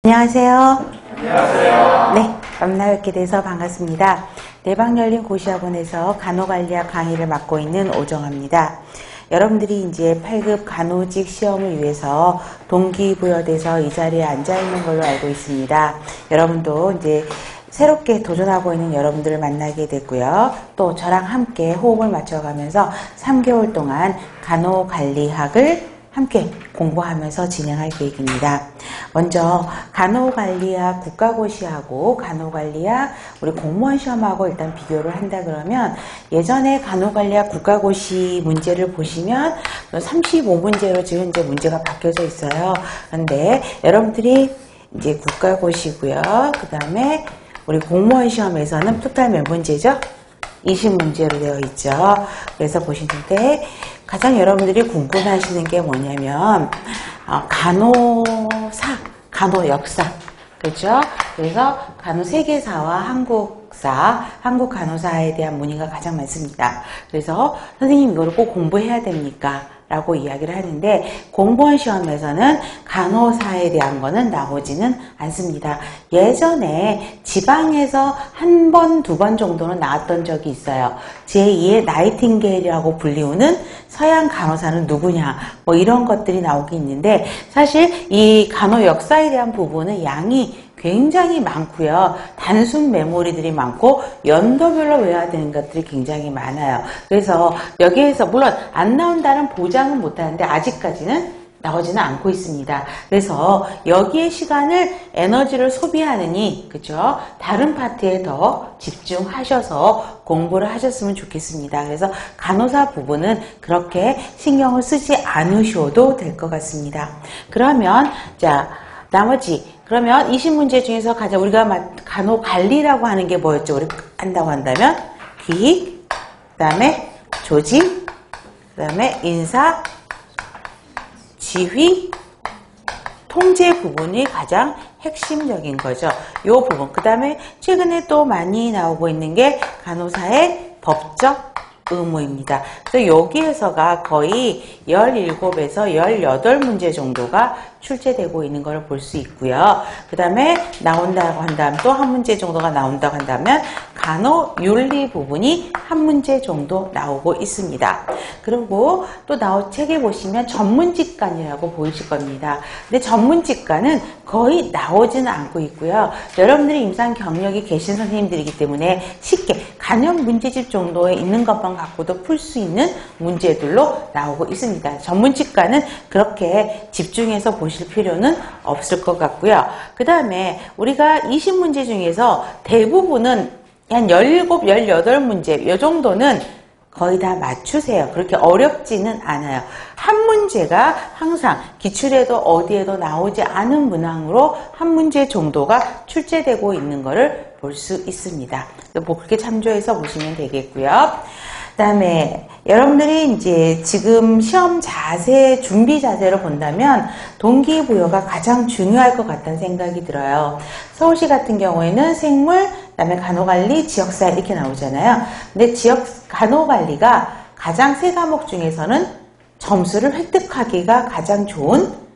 안녕하세요. 안녕하세요. 네, 만나 뵙게 돼서 반갑습니다. 내방 열린 고시학원에서 간호관리학 강의를 맡고 있는 오정아입니다. 여러분들이 이제 8급 간호직 시험을 위해서 동기부여돼서 이 자리에 앉아 있는 걸로 알고 있습니다. 여러분도 이제 새롭게 도전하고 있는 여러분들을 만나게 됐고요. 또 저랑 함께 호흡을 맞춰가면서 3개월 동안 간호관리학을 함께 공부하면서 진행할 계획입니다. 먼저 간호관리학 국가고시하고 간호관리학 우리 공무원 시험하고 일단 비교를 한다 그러면 예전에 간호관리학 국가고시 문제를 보시면 35문제로 지금 이제 문제가 바뀌어져 있어요. 그런데 여러분들이 이제 국가고시고요. 그 다음에 우리 공무원 시험에서는 토탈 몇 문제죠? 20문제로 되어 있죠. 그래서 보시는데 가장 여러분들이 궁금해하시는 게 뭐냐면 간호사, 간호역사, 그렇죠? 그래서 간호세계사와 한국사, 한국 간호사에 대한 문의가 가장 많습니다. 그래서 선생님 이거를 꼭 공부해야 됩니까? 라고 이야기를 하는데 공무원 시험에서는 간호사에 대한 거는 나오지는 않습니다. 예전에 지방에서 한 번, 두 번 정도는 나왔던 적이 있어요. 제2의 나이팅게일이라고 불리우는 서양 간호사는 누구냐 뭐 이런 것들이 나오긴 있는데 사실 이 간호 역사에 대한 부분은 양이 굉장히 많고요. 단순 메모리들이 많고 연도별로 외워야 되는 것들이 굉장히 많아요. 그래서 여기에서 물론 안 나온다는 보장은 못하는데 아직까지는 나오지는 않고 있습니다. 그래서 여기에 시간을 에너지를 소비하느니 그죠? 다른 파트에 더 집중하셔서 공부를 하셨으면 좋겠습니다. 그래서 간호사 부분은 그렇게 신경을 쓰지 않으셔도 될 것 같습니다. 그러면 자 나머지 그러면 20문제 중에서 가장 우리가 간호관리라고 하는 게 뭐였죠? 우리 한다고 한다면 기획, 그 다음에 조직, 그 다음에 인사, 지휘, 통제 부분이 가장 핵심적인 거죠. 이 부분. 그 다음에 최근에 또 많이 나오고 있는 게 간호사의 법적 의무입니다. 그래서 여기에서가 거의 17에서 18문제 정도가 출제되고 있는 걸 볼 수 있고요. 그 다음에 나온다고 한다면 또 한 문제 정도가 나온다고 한다면 간호윤리 부분이 한 문제 정도 나오고 있습니다. 그리고 또 책에 보시면 전문직관이라고 보이실 겁니다. 근데 전문직관은 거의 나오지는 않고 있고요. 여러분들이 임상 경력이 계신 선생님들이기 때문에 쉽게 간염 문제집 정도에 있는 것만 갖고도 풀 수 있는 문제들로 나오고 있습니다. 전문직관은 그렇게 집중해서 보실 필요는 없을 것 같고요. 그 다음에 우리가 20문제 중에서 대부분은 한 17, 18문제 이 정도는 거의 다 맞추세요. 그렇게 어렵지는 않아요. 한 문제가 항상 기출에도 어디에도 나오지 않은 문항으로 한 문제 정도가 출제되고 있는 것을 볼 수 있습니다. 그렇게 참조해서 보시면 되겠고요. 그 다음에 여러분들이 이제 지금 시험 자세, 준비 자세를 본다면 동기부여가 가장 중요할 것 같다는 생각이 들어요. 서울시 같은 경우에는 생물, 그다음에 간호관리, 지역사회 이렇게 나오잖아요. 근데 간호관리가 가장 세 과목 중에서는 점수를 획득하기가 가장 좋은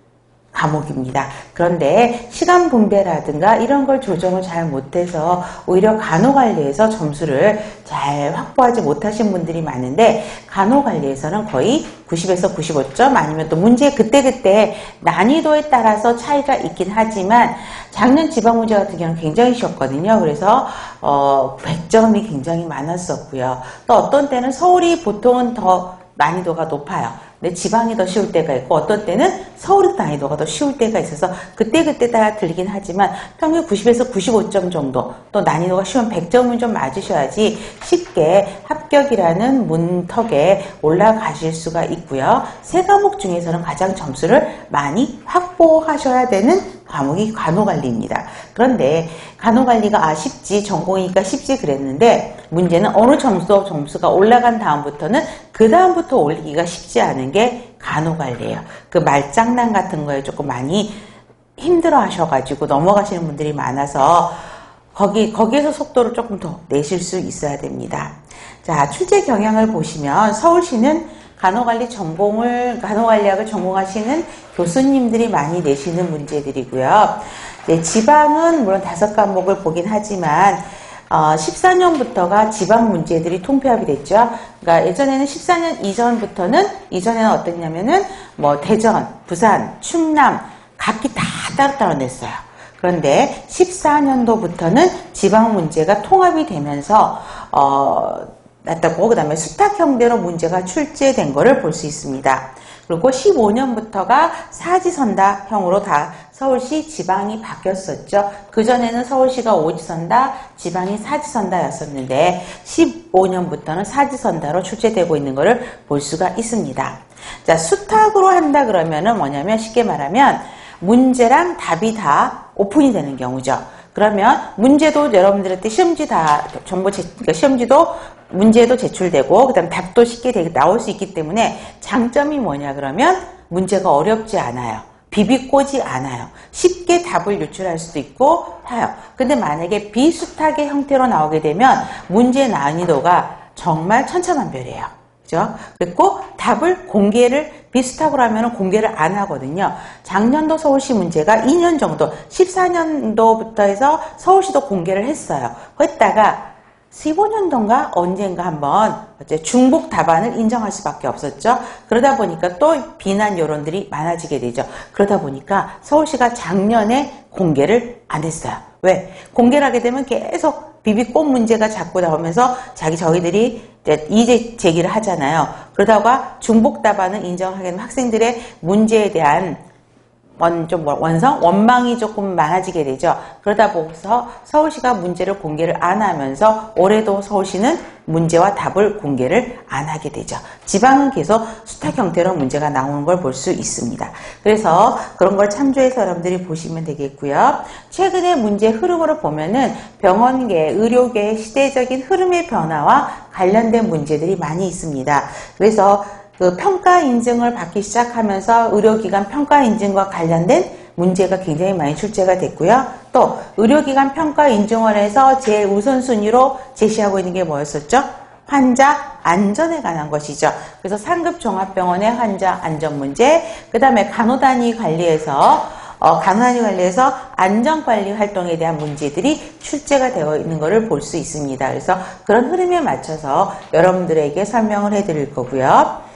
과목입니다. 그런데 시간 분배라든가 이런 걸 조정을 잘 못해서 오히려 간호관리에서 점수를 잘 확보하지 못하신 분들이 많은데 간호관리에서는 거의 90에서 95점 아니면 또 문제 그때그때 난이도에 따라서 차이가 있긴 하지만 작년 지방문제 같은 경우는 굉장히 쉬웠거든요. 그래서 100점이 굉장히 많았었고요. 또 어떤 때는 서울이 보통은 더 난이도가 높아요. 근데 지방이 더 쉬울 때가 있고 어떤 때는 서울의 난이도가 더 쉬울 때가 있어서 그때 따라 들리긴 하지만 평균 90에서 95점 정도 또 난이도가 쉬운 100점은 좀 맞으셔야지 쉽게 합격이라는 문턱에 올라가실 수가 있고요. 세 과목 중에서는 가장 점수를 많이 확보하셔야 되는 과목이 간호관리입니다. 그런데 간호관리가 쉽지 전공이니까 쉽지 그랬는데 문제는 어느 점수가 올라간 다음부터는 그 다음부터 올리기가 쉽지 않은 게 간호관리예요. 그 말장난 같은 거에 조금 많이 힘들어 하셔가지고 넘어가시는 분들이 많아서 거기에서 속도를 조금 더 내실 수 있어야 됩니다. 자, 출제 경향을 보시면 서울시는 간호관리학을 전공하시는 교수님들이 많이 내시는 문제들이고요. 지방은 물론 5과목을 보긴 하지만 14년부터가 지방 문제들이 통폐합이 됐죠. 그러니까 예전에는 14년 이전에는 어땠냐면은 뭐 대전, 부산, 충남 각기 다 따로따로 냈어요. 그런데 14년도부터는 지방 문제가 통합이 되면서 났다고, 그 다음에 수탁형대로 문제가 출제된 거를 볼 수 있습니다. 그리고 15년부터가 사지선다형으로 다 서울시 지방이 바뀌었었죠. 그전에는 서울시가 오지선다, 지방이 사지선다였었는데 15년부터는 사지선다로 출제되고 있는 것을 볼 수가 있습니다. 자, 수탁으로 한다 그러면은 뭐냐면 쉽게 말하면 문제랑 답이 다 오픈이 되는 경우죠. 그러면 문제도 여러분들한테 시험지도 문제도 제출되고 그다음 답도 쉽게 나올 수 있기 때문에 장점이 뭐냐 그러면 문제가 어렵지 않아요. 비비꼬지 않아요. 쉽게 답을 유출할 수도 있고 해요. 근데 만약에 비수탁의 형태로 나오게 되면 문제 난이도가 정말 천차만별이에요. 그죠? 그리고 답을 비수탁으로 하면 공개를 안 하거든요. 작년도 서울시 문제가 2년 정도, 14년도부터 해서 서울시도 공개를 했어요. 했다가 15년도인가 언젠가 한번 중복 답안을 인정할 수밖에 없었죠. 그러다 보니까 또 비난 여론들이 많아지게 되죠. 그러다 보니까 서울시가 작년에 공개를 안 했어요. 왜? 공개를 하게 되면 계속 비비꽃 문제가 자꾸 나오면서 저희들이 이제 제기를 하잖아요. 그러다가 중복 답안을 인정하게 되면 학생들의 문제에 대한 원망이 조금 많아지게 되죠. 그러다 보면서 서울시가 문제를 공개를 안 하면서 올해도 서울시는 문제와 답을 공개를 안 하게 되죠. 지방은 계속 수탁 형태로 문제가 나오는 걸 볼 수 있습니다. 그래서 그런 걸 참조해서 여러분들이 보시면 되겠고요. 최근의 문제 흐름으로 보면은 병원계, 의료계의 시대적인 흐름의 변화와 관련된 문제들이 많이 있습니다. 그래서 그 평가 인증을 받기 시작하면서 의료기관 평가 인증과 관련된 문제가 굉장히 많이 출제가 됐고요. 또 의료기관 평가 인증원에서 제일 우선순위로 제시하고 있는 게 뭐였었죠? 환자 안전에 관한 것이죠. 그래서 상급 종합병원의 환자 안전 문제, 그 다음에 간호단위 관리에서 안전관리 활동에 대한 문제들이 출제가 되어 있는 것을 볼 수 있습니다. 그래서 그런 흐름에 맞춰서 여러분들에게 설명을 해드릴 거고요.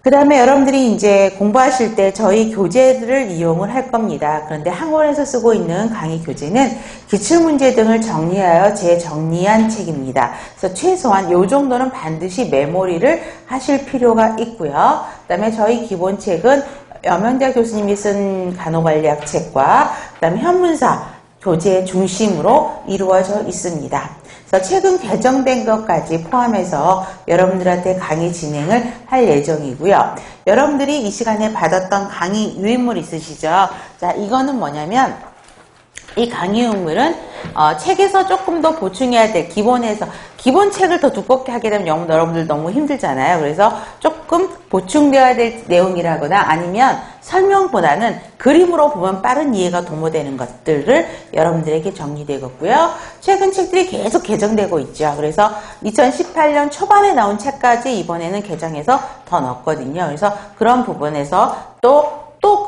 그 다음에 여러분들이 이제 공부하실 때 저희 교재들을 이용을 할 겁니다. 그런데 학원에서 쓰고 있는 강의 교재는 기출문제 등을 정리하여 재정리한 책입니다. 그래서 최소한 이 정도는 반드시 메모리를 하실 필요가 있고요. 그 다음에 저희 기본책은 염영대 교수님이 쓴 간호관리학 책과 그 다음에 현문사 교재 중심으로 이루어져 있습니다. 그래서 최근 개정된 것까지 포함해서 여러분들한테 강의 진행을 할 예정이고요. 여러분들이 이 시간에 받았던 강의 유인물 있으시죠? 자, 이거는 뭐냐면 이 강의 유인물은 책에서 조금 더 보충해야 될 기본 책을 더 두껍게 하게 되면 여러분들 너무 힘들잖아요. 그래서 조금 보충되어야 될 내용이라거나 아니면 설명보다는 그림으로 보면 빠른 이해가 도모되는 것들을 여러분들에게 정리되겠고요. 최근 책들이 계속 개정되고 있죠. 그래서 2018년 초반에 나온 책까지 이번에는 개정해서 더 넣었거든요. 그래서 그런 부분에서 또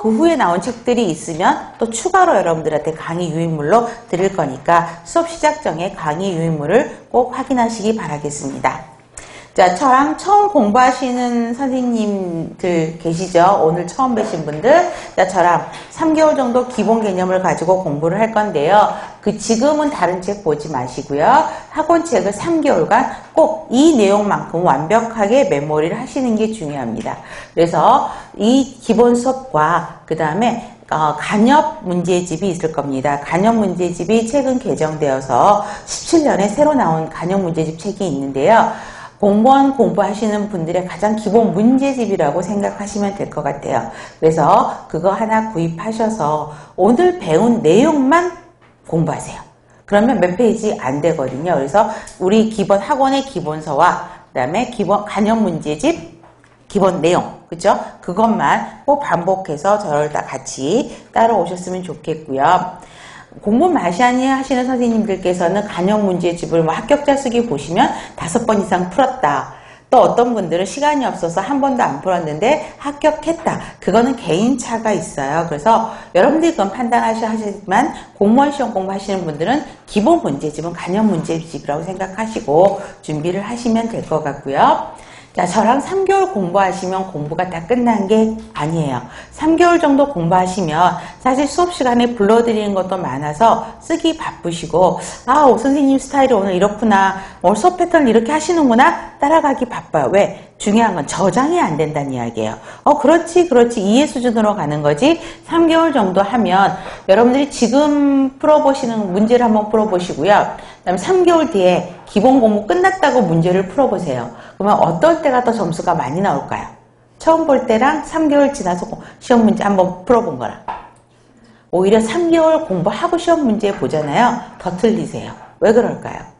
그 후에 나온 책들이 있으면 또 추가로 여러분들한테 강의 유인물로 드릴 거니까 수업 시작 전에 강의 유인물을 꼭 확인하시기 바라겠습니다. 자, 저랑 처음 공부하시는 선생님들 계시죠? 오늘 처음 뵈신 분들. 자, 저랑 3개월 정도 기본 개념을 가지고 공부를 할 건데요. 지금은 다른 책 보지 마시고요. 학원책을 3개월간 꼭 이 내용만큼 완벽하게 메모리를 하시는 게 중요합니다. 그래서 이 기본 수업과 그 다음에 간협 문제집이 있을 겁니다. 간협 문제집이 최근 개정되어서 17년에 새로 나온 간협 문제집 책이 있는데요. 공무원 공부하시는 분들의 가장 기본 문제집이라고 생각하시면 될 것 같아요. 그래서 그거 하나 구입하셔서 오늘 배운 내용만 공부하세요. 그러면 몇 페이지 안 되거든요. 그래서 우리 기본 학원의 기본서와 그 다음에 기본 간협 문제집 기본 내용, 그죠? 그것만 꼭 반복해서 저를 다 같이 따라오셨으면 좋겠고요. 공부 많이 하시는 선생님들께서는 간협 문제집을 합격자 쓰기 보시면 5번 이상 풀었다. 또 어떤 분들은 시간이 없어서 한 번도 안 풀었는데 합격했다. 그거는 개인차가 있어요. 그래서 여러분들이 그건 판단하셔야지만 공무원 시험 공부하시는 분들은 기본 문제집은 간접 문제집이라고 생각하시고 준비를 하시면 될 것 같고요. 자, 저랑 3개월 공부하시면 공부가 다 끝난 게 아니에요. 3개월 정도 공부하시면 사실 수업 시간에 불러드리는 것도 많아서 쓰기 바쁘시고, 아, 오 선생님 스타일이 오늘 이렇구나. 오늘 수업 패턴을 이렇게 하시는구나. 따라가기 바빠요. 왜? 중요한 건 저장이 안 된다는 이야기예요. 그렇지. 이해 수준으로 가는 거지. 3개월 정도 하면 여러분들이 지금 풀어보시는 문제를 한번 풀어보시고요. 그다음에 3개월 뒤에 기본 공부 끝났다고 문제를 풀어보세요. 그러면 어떨 때가 더 점수가 많이 나올까요? 처음 볼 때랑 3개월 지나서 시험 문제 한번 풀어본 거랑. 오히려 3개월 공부하고 시험 문제 보잖아요. 더 틀리세요. 왜 그럴까요?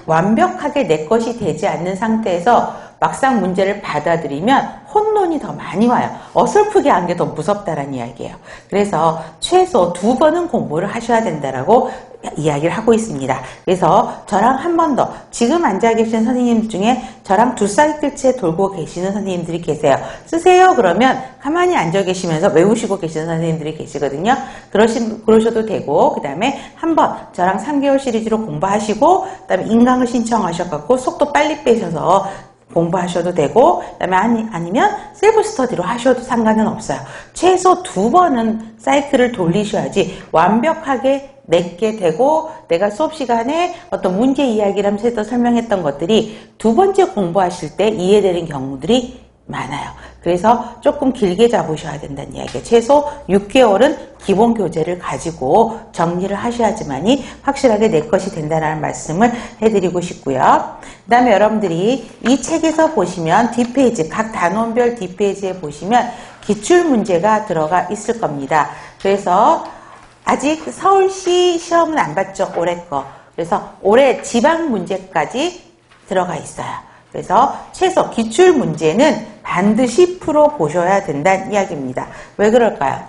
완벽하게 내 것이 되지 않는 상태에서 막상 문제를 받아들이면 혼돈이 더 많이 와요. 어설프게 한 게 더 무섭다라는 이야기예요. 그래서 최소 2번은 공부를 하셔야 된다라고 이야기를 하고 있습니다. 그래서 저랑 한 번 더, 지금 앉아 계신 선생님 중에 저랑 2사이클째 돌고 계시는 선생님들이 계세요. 쓰세요 그러면 가만히 앉아 계시면서 외우시고 계시는 선생님들이 계시거든요. 그러셔도 되고, 그 다음에 한 번 저랑 3개월 시리즈로 공부하시고, 그 다음에 인강을 신청하셔갖고 속도 빨리 빼셔서 공부하셔도 되고, 그 다음에 아니면 셀프 스터디로 하셔도 상관은 없어요. 최소 2번은 사이클을 돌리셔야지 완벽하게 내게 되고, 내가 수업 시간에 어떤 문제 이야기를 하면서 설명했던 것들이 2번째 공부하실 때 이해되는 경우들이 많아요. 그래서 조금 길게 잡으셔야 된다는 이야기예요. 최소 6개월은 기본 교재를 가지고 정리를 하셔야지만이 확실하게 내 것이 된다는 말씀을 해드리고 싶고요. 그 다음에 여러분들이 이 책에서 보시면 뒷페이지, 각 단원별 뒷페이지에 보시면 기출문제가 들어가 있을 겁니다. 그래서 아직 서울시 시험은 안 봤죠, 올해 거. 그래서 올해 지방 문제까지 들어가 있어요. 그래서 최소 기출 문제는 반드시 풀어보셔야 된다는 이야기입니다. 왜 그럴까요?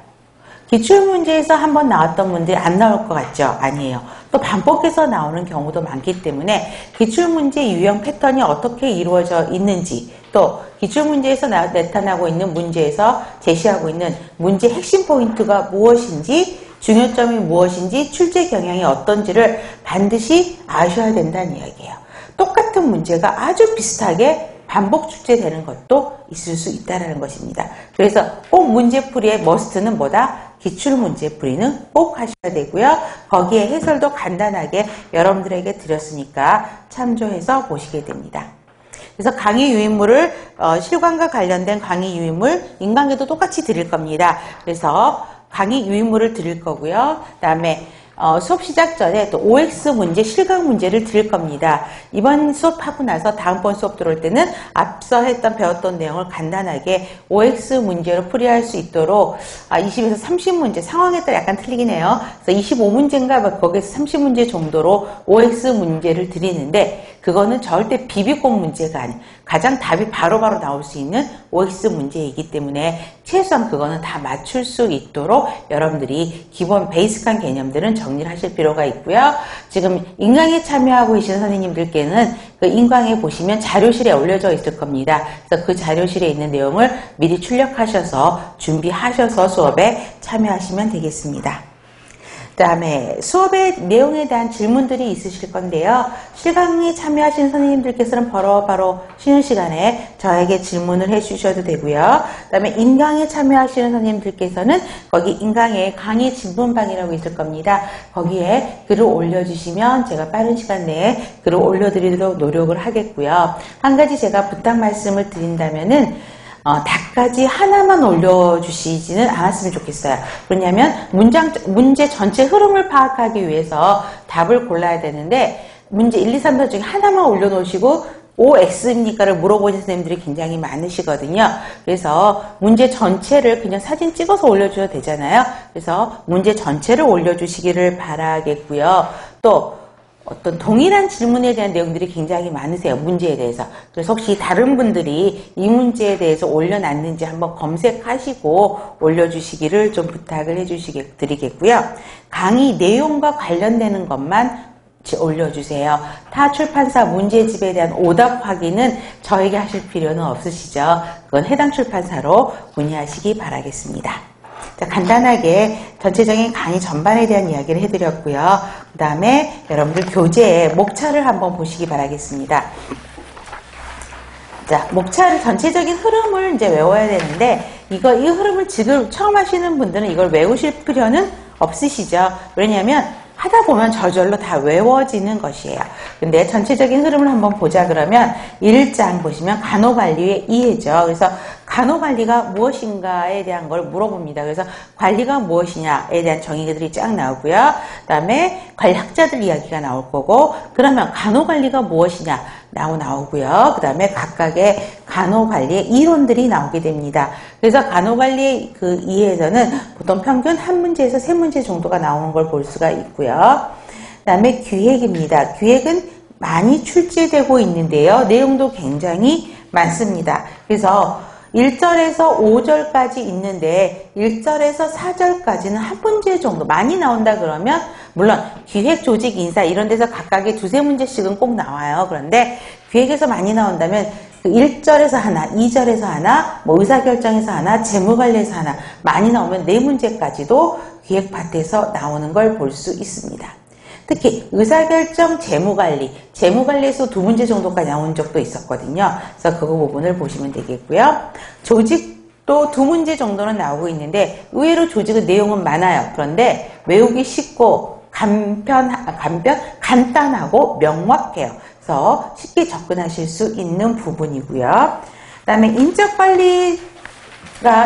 기출 문제에서 한번 나왔던 문제 안 나올 것 같죠? 아니에요. 또 반복해서 나오는 경우도 많기 때문에 기출 문제 유형 패턴이 어떻게 이루어져 있는지, 또 기출 문제에서 나타나고 있는 문제에서 제시하고 있는 문제 핵심 포인트가 무엇인지, 중요점이 무엇인지, 출제 경향이 어떤지를 반드시 아셔야 된다는 이야기예요. 똑같은 문제가 아주 비슷하게 반복 출제되는 것도 있을 수 있다는 것입니다. 그래서 꼭 문제풀이의 머스트는 뭐다? 기출문제풀이는 꼭 하셔야 되고요. 거기에 해설도 간단하게 여러분들에게 드렸으니까 참조해서 보시게 됩니다. 그래서 강의 유인물을 실관과 관련된 강의 유인물 인강에도 똑같이 드릴 겁니다. 그래서 강의 유인물을 드릴 거고요. 그 다음에 수업 시작 전에 또 OX 문제, 실강 문제를 드릴 겁니다. 이번 수업하고 나서 다음번 수업 들어올 때는 앞서 배웠던 내용을 간단하게 OX 문제로 풀이할 수 있도록 20에서 30문제, 상황에 따라 약간 틀리긴 해요. 그래서 25문제인가 거기에서 30문제 정도로 OX 문제를 드리는데, 그거는 절대 비비공 문제가 아닌, 가장 답이 바로바로 나올 수 있는 OX 문제이기 때문에 최소한 그거는 다 맞출 수 있도록 여러분들이 기본 베이직한 개념들은 정리를 하실 필요가 있고요. 지금 인강에 참여하고 계신 선생님들께는 그 인강에 보시면 자료실에 올려져 있을 겁니다. 그래서 그 자료실에 있는 내용을 미리 출력하셔서 준비하셔서 수업에 참여하시면 되겠습니다. 그 다음에 수업의 내용에 대한 질문들이 있으실 건데요. 실강에 참여하신 선생님들께서는 바로 쉬는 시간에 저에게 질문을 해주셔도 되고요. 그 다음에 인강에 참여하시는 선생님들께서는 거기 인강에 강의 질문방이라고 있을 겁니다. 거기에 글을 올려주시면 제가 빠른 시간 내에 글을 올려드리도록 노력을 하겠고요. 한 가지 제가 부탁 말씀을 드린다면은 답까지 하나만 올려주시지는 않았으면 좋겠어요. 왜냐하면 문제 전체 흐름을 파악하기 위해서 답을 골라야 되는데, 문제 1, 2, 3번 중에 하나만 올려놓으시고 OX입니까를 물어보는 선생님들이 굉장히 많으시거든요. 그래서 문제 전체를 그냥 사진 찍어서 올려줘도 되잖아요. 그래서 문제 전체를 올려주시기를 바라겠고요. 또 어떤 동일한 질문에 대한 내용들이 굉장히 많으세요. 문제에 대해서. 그래서 혹시 다른 분들이 이 문제에 대해서 올려놨는지 한번 검색하시고 올려주시기를 좀 부탁을 드리겠고요. 강의 내용과 관련되는 것만 올려주세요. 타 출판사 문제집에 대한 오답 확인은 저에게 하실 필요는 없으시죠. 그건 해당 출판사로 문의하시기 바라겠습니다. 자, 간단하게 전체적인 강의 전반에 대한 이야기를 해드렸고요. 그 다음에 여러분들 교재의 목차를 한번 보시기 바라겠습니다. 자, 목차를 전체적인 흐름을 이제 외워야 되는데 이 흐름을 지금 처음 하시는 분들은 이걸 외우실 필요는 없으시죠. 왜냐하면 하다 보면 저절로 다 외워지는 것이에요. 근데 전체적인 흐름을 한번 보자 그러면 1장 보시면 간호관리의 이해죠. 그래서 간호관리가 무엇인가에 대한 걸 물어봅니다. 그래서 관리가 무엇이냐에 대한 정의들이 쫙 나오고요. 그 다음에 관리학자들 이야기가 나올 거고, 그러면 간호관리가 무엇이냐 나오고요. 그 다음에 각각의 간호관리의 이론들이 나오게 됩니다. 그래서 간호관리의 그 이해에서는 보통 평균 한 문제에서 세 문제 정도가 나오는 걸 볼 수가 있고요. 그 다음에 기획입니다. 기획은 많이 출제되고 있는데요. 내용도 굉장히 많습니다. 그래서 1절에서 5절까지 있는데 1절에서 4절까지는 한 문제 정도 많이 나온다 그러면 물론 기획, 조직, 인사 이런 데서 각각의 두세 문제씩은 꼭 나와요. 그런데 기획에서 많이 나온다면 1절에서 하나, 2절에서 하나, 뭐 의사결정에서 하나, 재무관리에서 하나 많이 나오면 4문제까지도 기획 파트에서 나오는 걸 볼 수 있습니다. 특히 의사결정, 재무관리에서 2문제 정도까지 나온 적도 있었거든요. 그래서 그거 부분을 보시면 되겠고요. 조직도 2문제 정도는 나오고 있는데 의외로 조직은 내용은 많아요. 그런데 외우기 쉽고 간단하고 명확해요. 그래서 쉽게 접근하실 수 있는 부분이고요. 그 다음에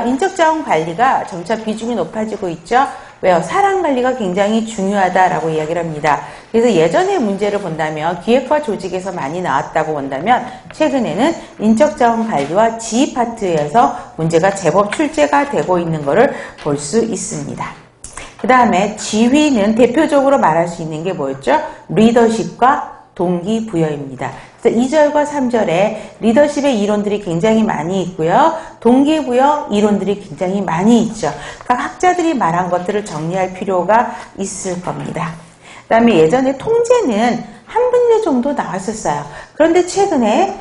인적자원 관리가 점차 비중이 높아지고 있죠. 왜요? 사람 관리가 굉장히 중요하다라고 이야기를 합니다. 그래서 예전의 문제를 본다면 기획과 조직에서 많이 나왔다고 본다면 최근에는 인적자원 관리와 지휘 파트에서 문제가 제법 출제가 되고 있는 것을 볼 수 있습니다. 그 다음에 지휘는 대표적으로 말할 수 있는 게 뭐였죠? 리더십과 동기부여입니다. 그래서 2절과 3절에 리더십의 이론들이 굉장히 많이 있고요. 동기부여 이론들이 굉장히 많이 있죠. 각 학자들이 말한 것들을 정리할 필요가 있을 겁니다. 그 다음에 예전에 통제는 한 문제 정도 나왔었어요. 그런데 최근에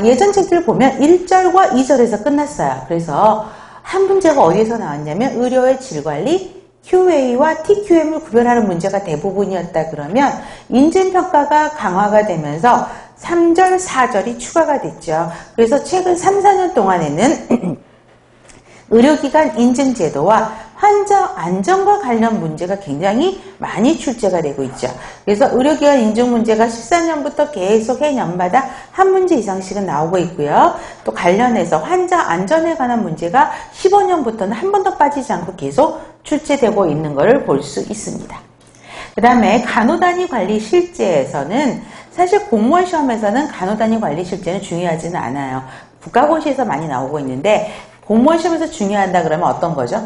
예전 책들을 보면 1절과 2절에서 끝났어요. 그래서 한 문제가 어디에서 나왔냐면 의료의 질관리, QA와 TQM을 구별하는 문제가 대부분이었다 그러면 인증평가가 강화가 되면서 3절, 4절이 추가가 됐죠. 그래서 최근 3, 4년 동안에는 의료기관 인증제도와 환자 안전과 관련 문제가 굉장히 많이 출제가 되고 있죠. 그래서 의료기관 인증 문제가 14년부터 계속 해년마다 한 문제 이상씩은 나오고 있고요. 또 관련해서 환자 안전에 관한 문제가 15년부터는 한 번도 빠지지 않고 계속 출제되고 있는 것을 볼 수 있습니다. 그 다음에 간호단위 관리 실제에서는 사실 공무원 시험에서는 간호단위 관리 실제는 중요하지는 않아요. 국가고시에서 많이 나오고 있는데 공무원 시험에서 중요하다 그러면 어떤 거죠?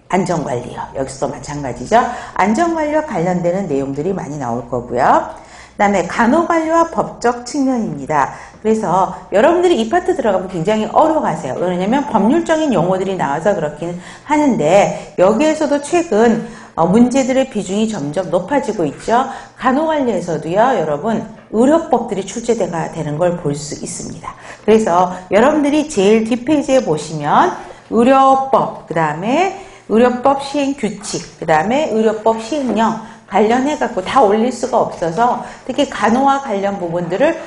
안전관리요. 여기서도 마찬가지죠. 안전관리와 관련되는 내용들이 많이 나올 거고요. 그 다음에 간호관리와 법적 측면입니다. 그래서 여러분들이 이 파트 들어가면 굉장히 어려워하세요. 왜냐하면 법률적인 용어들이 나와서 그렇긴 하는데 여기에서도 최근 문제들의 비중이 점점 높아지고 있죠. 간호관리에서도요. 여러분 의료법들이 출제가 되는 걸 볼 수 있습니다. 그래서 여러분들이 제일 뒷페이지에 보시면 의료법, 그 다음에 의료법 시행규칙, 그 다음에 의료법 시행령 관련해갖고 다 올릴 수가 없어서 특히 간호와 관련 부분들을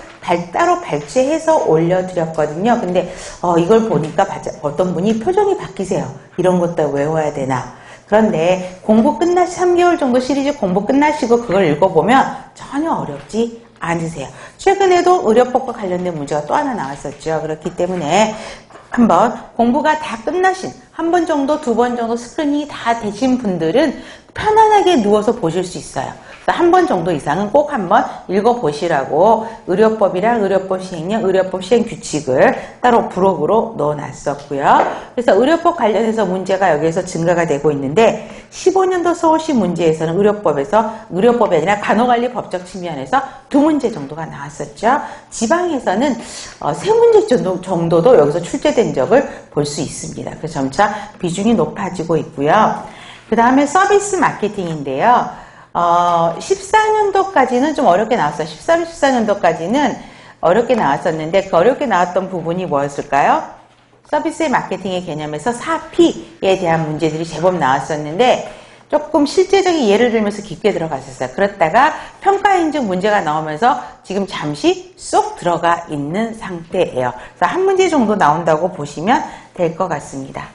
따로 발췌해서 올려드렸거든요. 근데 이걸 보니까 어떤 분이 표정이 바뀌세요. 이런 것도 외워야 되나. 그런데 공부 3개월 정도 시리즈 공부 끝나시고 그걸 읽어보면 전혀 어렵지 않으세요. 최근에도 의료법과 관련된 문제가 또 하나 나왔었죠. 그렇기 때문에 한번 공부가 다 끝나신 한 번 정도, 2번 정도 스크린이 다 되신 분들은 편안하게 누워서 보실 수 있어요. 한 번 정도 이상은 꼭 한번 읽어보시라고 의료법이랑 의료법 시행령, 의료법 시행규칙을 따로 부록으로 넣어놨었고요. 그래서 의료법 관련해서 문제가 여기에서 증가가 되고 있는데 15년도 서울시 문제에서는 의료법이 아니라 간호관리 법적 측면에서 2문제 정도가 나왔었죠. 지방에서는 3문제 정도도 여기서 출제된 적을 볼 수 있습니다. 그래서 점차 비중이 높아지고 있고요. 그 다음에 서비스 마케팅인데요. 14년도까지는 좀 어렵게 나왔어요. 13, 14년도까지는 어렵게 나왔었는데 그 어렵게 나왔던 부분이 뭐였을까요? 서비스의 마케팅의 개념에서 4P에 대한 문제들이 제법 나왔었는데 조금 실제적인 예를 들면서 깊게 들어갔었어요. 그렇다가 평가 인증 문제가 나오면서 지금 잠시 쏙 들어가 있는 상태예요. 그래서 한 문제 정도 나온다고 보시면 될 것 같습니다.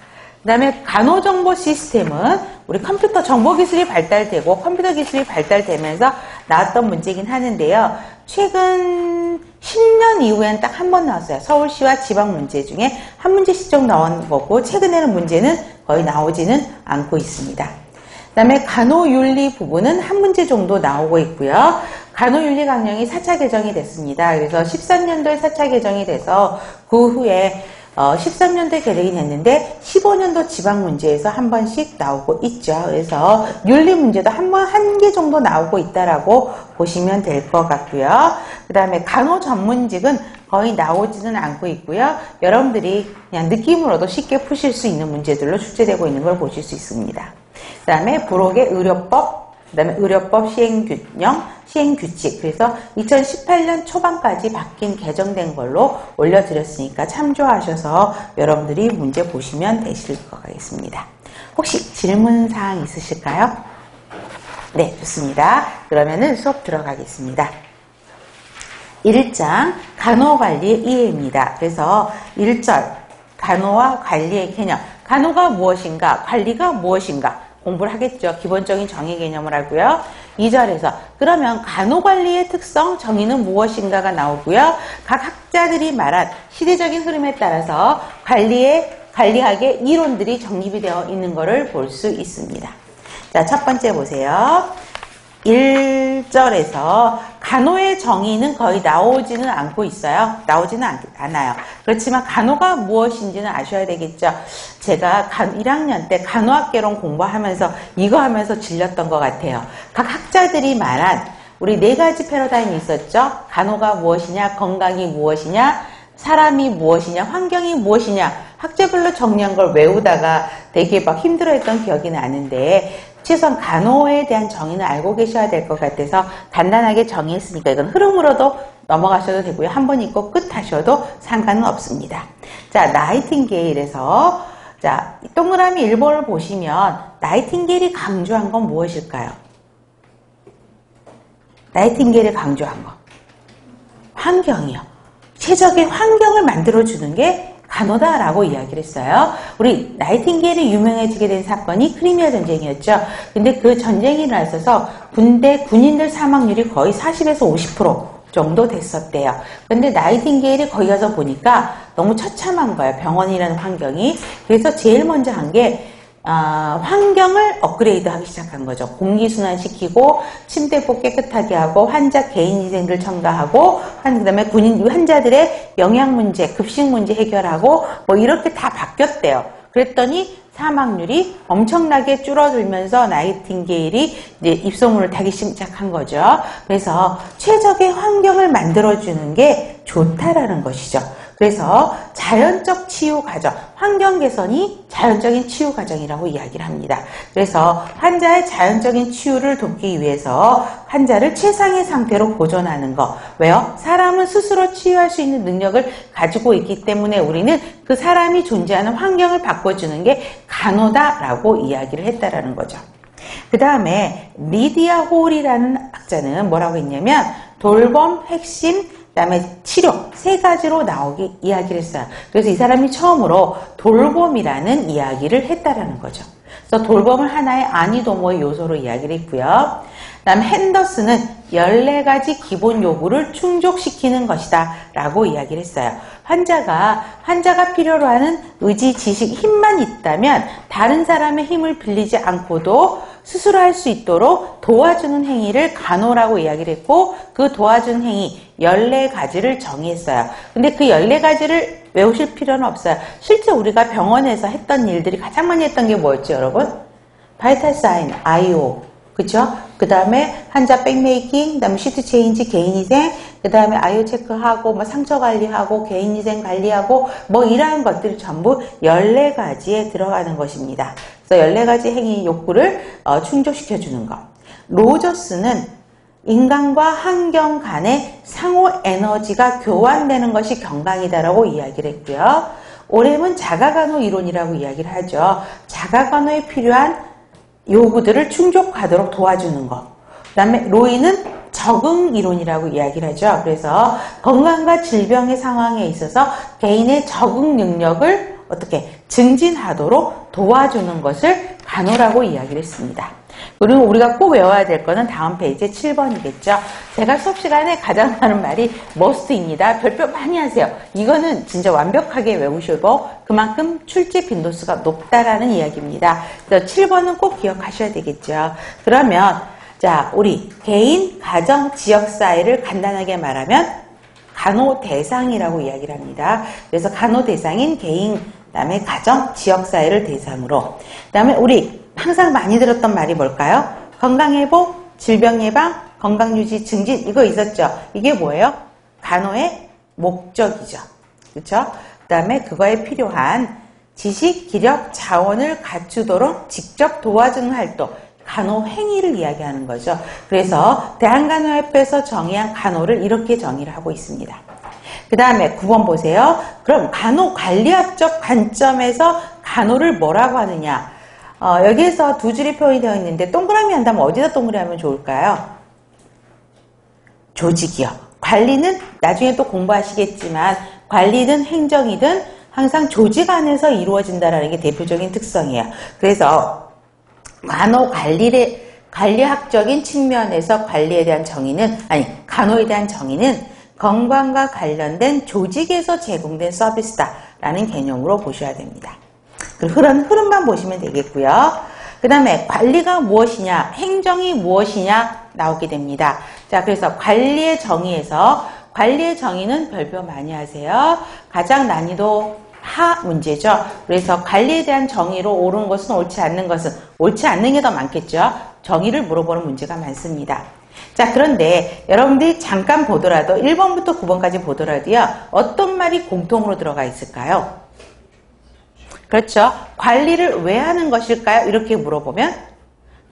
그 다음에 간호정보 시스템은 우리 컴퓨터 정보기술이 발달되고 컴퓨터 기술이 발달되면서 나왔던 문제이긴 하는데요. 최근 10년 이후에는 딱 한 번 나왔어요. 서울시와 지방 문제 중에 한 문제씩 좀 나온 거고 최근에는 문제는 거의 나오지는 않고 있습니다. 그 다음에 간호윤리 부분은 한 문제 정도 나오고 있고요. 간호윤리 강령이 4차 개정이 됐습니다. 그래서 13년도에 4차 개정이 돼서 그 후에 13년도에 개정이 됐는데 15년도 지방 문제에서 한 번씩 나오고 있죠. 그래서 윤리 문제도 한 개 정도 나오고 있다라고 보시면 될 것 같고요. 그 다음에 간호 전문직은 거의 나오지는 않고 있고요. 여러분들이 그냥 느낌으로도 쉽게 푸실 수 있는 문제들로 출제되고 있는 걸 보실 수 있습니다. 그 다음에 부록의 의료법, 그 다음에 의료법 시행규령, 시행규칙. 그래서 2018년 초반까지 바뀐 개정된 걸로 올려드렸으니까 참조하셔서 여러분들이 문제 보시면 되실 것 같습니다. 혹시 질문사항 있으실까요? 네, 좋습니다. 그러면은 수업 들어가겠습니다. 1장 간호관리의 이해입니다. 그래서 1절 간호와 관리의 개념. 간호가 무엇인가, 관리가 무엇인가 공부를 하겠죠. 기본적인 정의 개념을 하고요. 2절에서 그러면 간호관리의 특성, 정의는 무엇인가가 나오고요. 각 학자들이 말한 시대적인 흐름에 따라서 관리학의 이론들이 정립이 되어 있는 것을 볼 수 있습니다. 자, 첫 번째 보세요. 1절에서 간호의 정의는 거의 나오지는 않고 있어요. 나오지는 않아요. 그렇지만 간호가 무엇인지는 아셔야 되겠죠. 제가 1학년 때 간호학개론 공부하면서 이거 하면서 질렸던 것 같아요. 각 학자들이 말한 우리 4가지 패러다임이 있었죠. 간호가 무엇이냐, 건강이 무엇이냐, 사람이 무엇이냐, 환경이 무엇이냐, 학제별로 정리한 걸 외우다가 되게 막 힘들어했던 기억이 나는데 최소한 간호에 대한 정의는 알고 계셔야 될 것 같아서 간단하게 정의했으니까 이건 흐름으로도 넘어가셔도 되고요. 한 번 읽고 끝 하셔도 상관은 없습니다. 자, 나이팅게일에서 자, 동그라미 1번을 보시면 나이팅게일이 강조한 건 무엇일까요? 나이팅게일이 강조한 거. 환경이요. 최적의 환경을 만들어주는 게 간호다라고 이야기를 했어요. 우리 나이팅게일이 유명해지게 된 사건이 크리미아 전쟁이었죠. 근데 그 전쟁이 일어나서 군인들 사망률이 거의 40에서 50% 정도 됐었대요. 근데 나이팅게일이 거기 가서 보니까 너무 처참한 거예요. 병원이라는 환경이. 그래서 제일 먼저 한 게 환경을 업그레이드하기 시작한 거죠. 공기순환 시키고 침대포 깨끗하게 하고 환자 개인위생을 첨가하고 그 다음에 환자들의 영양 문제, 급식 문제 해결하고 뭐 이렇게 다 바뀌었대요. 그랬더니 사망률이 엄청나게 줄어들면서 나이팅게일이 이제 입소문을 타기 시작한 거죠. 그래서 최적의 환경을 만들어주는 게 좋다라는 것이죠. 그래서 자연적 치유 과정, 환경 개선이 자연적인 치유 과정이라고 이야기를 합니다. 그래서 환자의 자연적인 치유를 돕기 위해서 환자를 최상의 상태로 보존하는 거. 왜요? 사람은 스스로 치유할 수 있는 능력을 가지고 있기 때문에 우리는 그 사람이 존재하는 환경을 바꿔주는 게 간호다라고 이야기를 했다라는 거죠. 그 다음에 리디아 홀이라는 학자는 뭐라고 했냐면 돌봄, 핵심, 그 다음에 치료 3가지로 이야기를 했어요. 그래서 이 사람이 처음으로 돌봄이라는 이야기를 했다라는 거죠. 그래서 돌봄을 하나의 안위도모의 요소로 이야기를 했고요. 그 다음 핸더슨은 14가지 기본 요구를 충족시키는 것이다 라고 이야기를 했어요. 환자가 필요로 하는 의지, 지식, 힘만 있다면 다른 사람의 힘을 빌리지 않고도 스스로 할 수 있도록 도와주는 행위를 간호라고 이야기를 했고 그 도와주는 행위 14가지를 정의했어요. 근데 그 14가지를 외우실 필요는 없어요. 실제 우리가 병원에서 했던 일들이 가장 많이 했던 게 뭐였죠, 여러분? 바이탈 사인, IO. 그쵸? 그 다음에 환자 백메이킹, 그 다음에 시트 체인지, 개인위생, 그 다음에 아이오 체크하고, 뭐 상처 관리하고, 개인위생 관리하고, 뭐 이러한 것들이 전부 14가지에 들어가는 것입니다. 그래서 14가지 행위 욕구를 충족시켜주는 것. 로저스는 인간과 환경 간의 상호 에너지가 교환되는 것이 경강이다라고 이야기를 했고요. 오렘은 자가간호 이론이라고 이야기를 하죠. 자가간호에 필요한 요구들을 충족하도록 도와주는 것. 그 다음에 로이는 적응 이론이라고 이야기를 하죠. 그래서 건강과 질병의 상황에 있어서 개인의 적응 능력을 어떻게 증진하도록 도와주는 것을 간호라고 이야기를 했습니다. 그리고 우리가 꼭 외워야 될 거는 다음 페이지 7번이겠죠. 제가 수업 시간에 가장 많은 말이 머스트입니다. 별표 많이 하세요. 이거는 진짜 완벽하게 외우시고 그만큼 출제 빈도수가 높다라는 이야기입니다. 그래서 7번은 꼭 기억하셔야 되겠죠. 그러면 자, 우리 개인, 가정, 지역사회를 간단하게 말하면 간호 대상이라고 이야기를 합니다. 그래서 간호 대상인 개인, 그 다음에 가정, 지역사회를 대상으로. 그 다음에 우리 항상 많이 들었던 말이 뭘까요? 건강회복, 질병예방, 건강유지, 증진 이거 있었죠? 이게 뭐예요? 간호의 목적이죠. 그렇죠? 그 다음에 그거에 필요한 지식, 기력, 자원을 갖추도록 직접 도와주는 활동. 간호 행위를 이야기하는 거죠. 그래서 대한간호협회에서 정의한 간호를 이렇게 정의를 하고 있습니다. 그 다음에 9번 보세요. 그럼 간호관리학적 관점에서 간호를 뭐라고 하느냐? 여기에서 두 줄이 표현이 되어 있는데 동그라미 한다면 어디다 동그라미 하면 좋을까요? 조직이요. 관리는 나중에 또 공부하시겠지만 관리든 행정이든 항상 조직 안에서 이루어진다는 게 대표적인 특성이에요. 그래서 간호 관리학적인 측면에서 관리에 대한 정의는, 간호에 대한 정의는 건강과 관련된 조직에서 제공된 서비스다라는 개념으로 보셔야 됩니다. 그런 흐름만 보시면 되겠고요. 그 다음에 관리가 무엇이냐, 행정이 무엇이냐 나오게 됩니다. 자, 그래서 관리의 정의는 별표 많이 하세요. 가장 난이도 하 문제죠. 그래서 관리에 대한 정의로 옳은 것은 옳지 않는 것은 옳지 않는 게 더 많겠죠. 정의를 물어보는 문제가 많습니다. 자, 그런데 여러분들이 잠깐 보더라도 1번부터 9번까지 보더라도요. 어떤 말이 공통으로 들어가 있을까요? 그렇죠. 관리를 왜 하는 것일까요? 이렇게 물어보면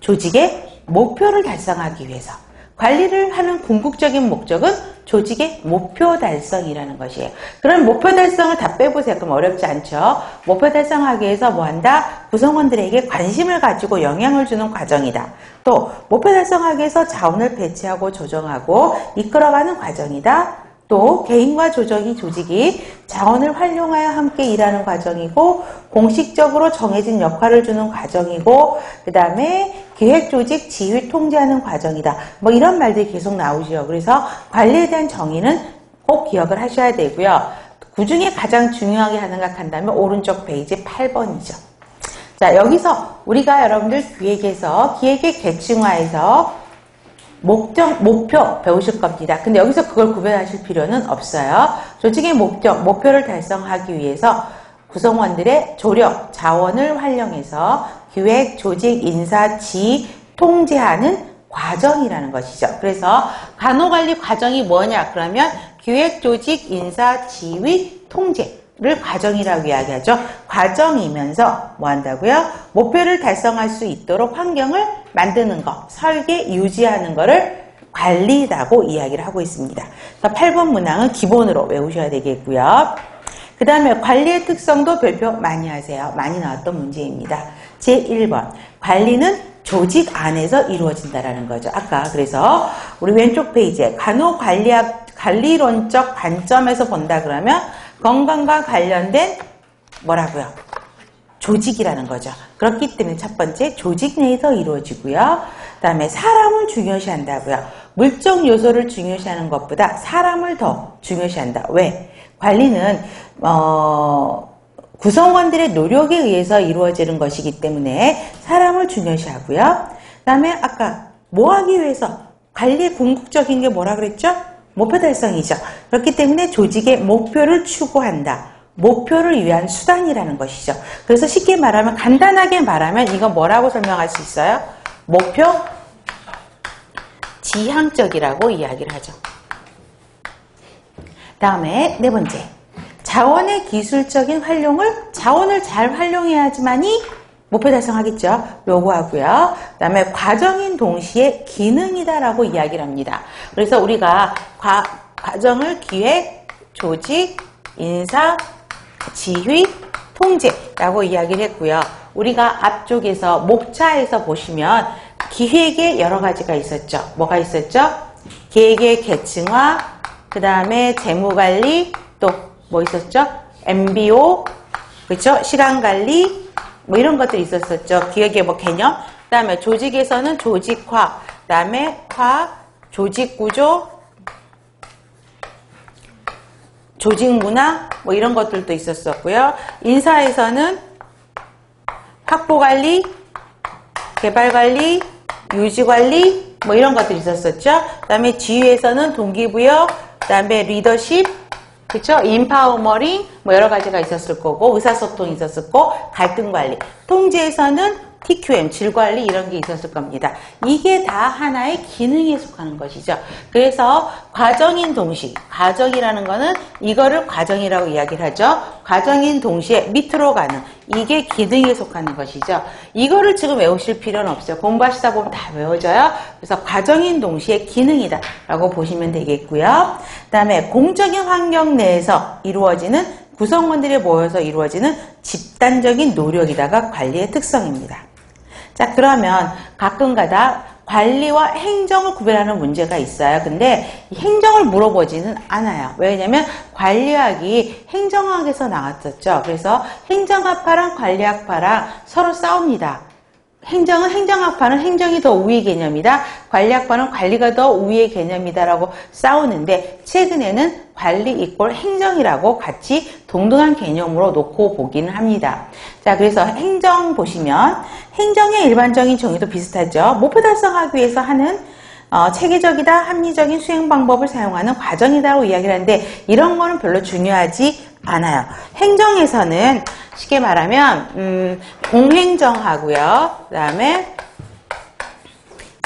조직의 목표를 달성하기 위해서. 관리를 하는 궁극적인 목적은 조직의 목표 달성이라는 것이에요. 그럼 목표 달성을 다 빼보세요. 그럼 어렵지 않죠. 목표 달성하기 위해서 뭐한다? 구성원들에게 관심을 가지고 영향을 주는 과정이다. 또 목표 달성하기 위해서 자원을 배치하고 조정하고 이끌어가는 과정이다. 또 개인과 조직이 자원을 활용하여 함께 일하는 과정이고 공식적으로 정해진 역할을 주는 과정이고 그 다음에 기획, 조직, 지휘, 통제하는 과정이다. 뭐 이런 말들이 계속 나오죠. 그래서 관리에 대한 정의는 꼭 기억을 하셔야 되고요. 그중에 가장 중요하게 생각한다면 오른쪽 페이지 8번이죠. 자, 여기서 우리가 여러분들 기획의 계층화에서 목표 배우실 겁니다. 근데 여기서 그걸 구별하실 필요는 없어요. 조직의 목표를 달성하기 위해서 구성원들의 조력, 자원을 활용해서 기획, 조직, 인사, 지휘, 통제하는 과정이라는 것이죠. 그래서 간호관리 과정이 뭐냐? 그러면 기획, 조직, 인사, 지휘, 통제를 과정이라고 이야기하죠. 과정이면서 뭐 한다고요? 목표를 달성할 수 있도록 환경을 만드는 것, 설계, 유지하는 것을 관리라고 이야기를 하고 있습니다. 8번 문항은 기본으로 외우셔야 되겠고요. 그 다음에 관리의 특성도 별표 많이 하세요. 많이 나왔던 문제입니다. 제1번 관리는 조직 안에서 이루어진다라는 거죠. 아까 그래서 우리 왼쪽 페이지에 관리론적 관점에서 본다 그러면 건강과 관련된 뭐라고요? 조직이라는 거죠. 그렇기 때문에 첫 번째 조직 내에서 이루어지고요. 그 다음에 사람을 중요시한다고요. 물적 요소를 중요시하는 것보다 사람을 더 중요시한다. 왜? 관리는 구성원들의 노력에 의해서 이루어지는 것이기 때문에 사람을 중요시하고요. 그 다음에 아까 뭐 하기 위해서 관리의 궁극적인 게 뭐라 그랬죠? 목표 달성이죠. 그렇기 때문에 조직의 목표를 추구한다. 목표를 위한 수단이라는 것이죠. 그래서 쉽게 말하면 간단하게 말하면 이거 뭐라고 설명할 수 있어요? 목표 지향적이라고 이야기를 하죠. 다음에 네 번째 자원의 기술적인 활용을 자원을 잘 활용해야지만이 목표 달성하겠죠. 요거 하고요. 그 다음에 과정인 동시에 기능이다라고 이야기를 합니다. 그래서 우리가 과정을 기획, 조직, 인사, 지휘, 통제라고 이야기를 했고요. 우리가 앞쪽에서 목차에서 보시면 기획에 여러 가지가 있었죠. 뭐가 있었죠? 계획의 계층화, 그 다음에 재무관리, 또 뭐 있었죠? MBO, 그렇죠? 시간관리, 뭐 이런 것들이 있었었죠. 기획의 뭐 개념. 그 다음에 조직에서는 조직화, 그 다음에 조직구조, 조직문화, 뭐 이런 것들도 있었었고요. 인사에서는 확보관리, 개발관리, 유지관리, 뭐 이런 것들이 있었었죠. 그 다음에 지휘에서는 동기부여, 그 다음에 리더십, 그쵸? 인파워머링, 뭐 여러 가지가 있었을 거고, 의사소통이 있었을 거고, 갈등관리. 통제에서는 TQM, 질관리 이런 게 있었을 겁니다. 이게 다 하나의 기능에 속하는 것이죠. 그래서 과정인 동시, 과정이라는 거는 이거를 과정이라고 이야기를 하죠. 과정인 동시에 밑으로 가는, 이게 기능에 속하는 것이죠. 이거를 지금 외우실 필요는 없어요. 공부하시다 보면 다 외워져요. 그래서 과정인 동시에 기능이다 라고 보시면 되겠고요. 그 다음에 공적인 환경 내에서 이루어지는 구성원들이 모여서 이루어지는 집단적인 노력이다가 관리의 특성입니다. 자, 그러면 가끔가다 관리와 행정을 구별하는 문제가 있어요. 근데 행정을 물어보지는 않아요. 왜냐면 관리학이 행정학에서 나왔었죠. 그래서 행정학파랑 관리학파랑 서로 싸웁니다. 행정은 행정학파는 행정이 더 우위 개념이다. 관리학파는 관리가 더 우위의 개념이다라고 싸우는데 최근에는 관리 이꼴 행정이라고 같이 동등한 개념으로 놓고 보기는 합니다. 자, 그래서 행정 보시면 행정의 일반적인 정의도 비슷하죠. 목표 달성하기 위해서 하는 체계적이다, 합리적인 수행 방법을 사용하는 과정이다라고 이야기를 하는데 이런 거는 별로 중요하지 않아요. 행정에서는 쉽게 말하면 공행정하고요. 그 다음에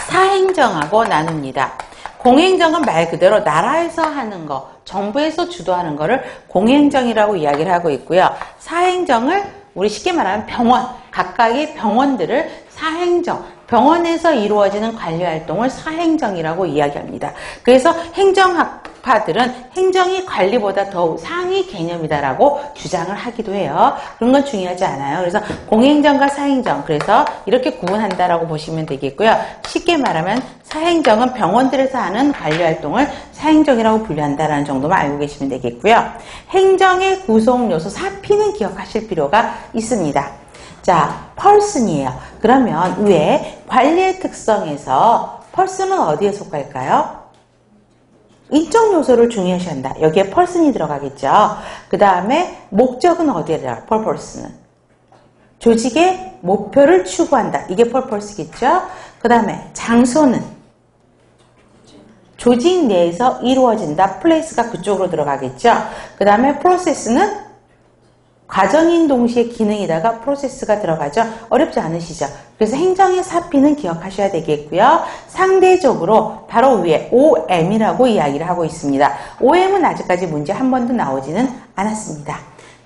사행정하고 나눕니다. 공행정은 말 그대로 나라에서 하는 거, 정부에서 주도하는 거를 공행정이라고 이야기를 하고 있고요. 사행정을 우리 쉽게 말하면 병원, 각각의 병원들을 사행정, 병원에서 이루어지는 관리활동을 사행정이라고 이야기합니다. 그래서 행정학파들은 행정이 관리보다 더욱 상위 개념이다라고 주장을 하기도 해요. 그런 건 중요하지 않아요. 그래서 공행정과 사행정, 그래서 이렇게 구분한다라고 보시면 되겠고요. 쉽게 말하면 사행정은 병원들에서 하는 관리활동을 사행정이라고 분류한다라는 정도만 알고 계시면 되겠고요. 행정의 구성 요소 4P는 기억하실 필요가 있습니다. 자, 펄슨이에요. 그러면 위에 관리의 특성에서 펄슨은 어디에 속할까요? 인적 요소를 중요시 한다. 여기에 펄슨이 들어가겠죠. 그 다음에 목적은 어디에 들어가요? 펄펄스는. 조직의 목표를 추구한다. 이게 펄펄스겠죠. 그 다음에 장소는 조직 내에서 이루어진다. 플레이스가 그쪽으로 들어가겠죠. 그 다음에 프로세스는 과정인 동시에 기능이다가 프로세스가 들어가죠. 어렵지 않으시죠? 그래서 행정의 4P는 기억하셔야 되겠고요. 상대적으로 바로 위에 OM이라고 이야기를 하고 있습니다. OM은 아직까지 문제 한 번도 나오지는 않았습니다.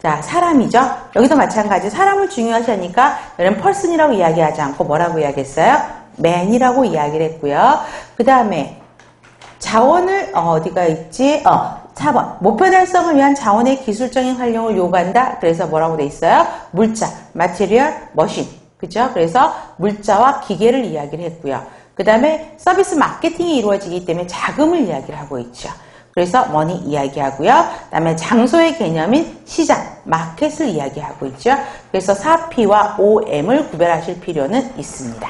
자, 사람이죠. 여기도 마찬가지 사람을 중요시 하니까 여러분 펄슨이라고 이야기하지 않고 뭐라고 이야기했어요? 맨이라고 이야기를 했고요. 그 다음에 자원을 어디가 있지? 4번 목표 달성을 위한 자원의 기술적인 활용을 요구한다. 그래서 뭐라고 돼 있어요? 물자, 마테리얼, 머신. 그죠? 그래서 물자와 기계를 이야기를 했고요. 그 다음에 서비스 마케팅이 이루어지기 때문에 자금을 이야기를 하고 있죠. 그래서 머니 이야기하고요. 그 다음에 장소의 개념인 시장, 마켓을 이야기하고 있죠. 그래서 4P와 OM을 구별하실 필요는 있습니다.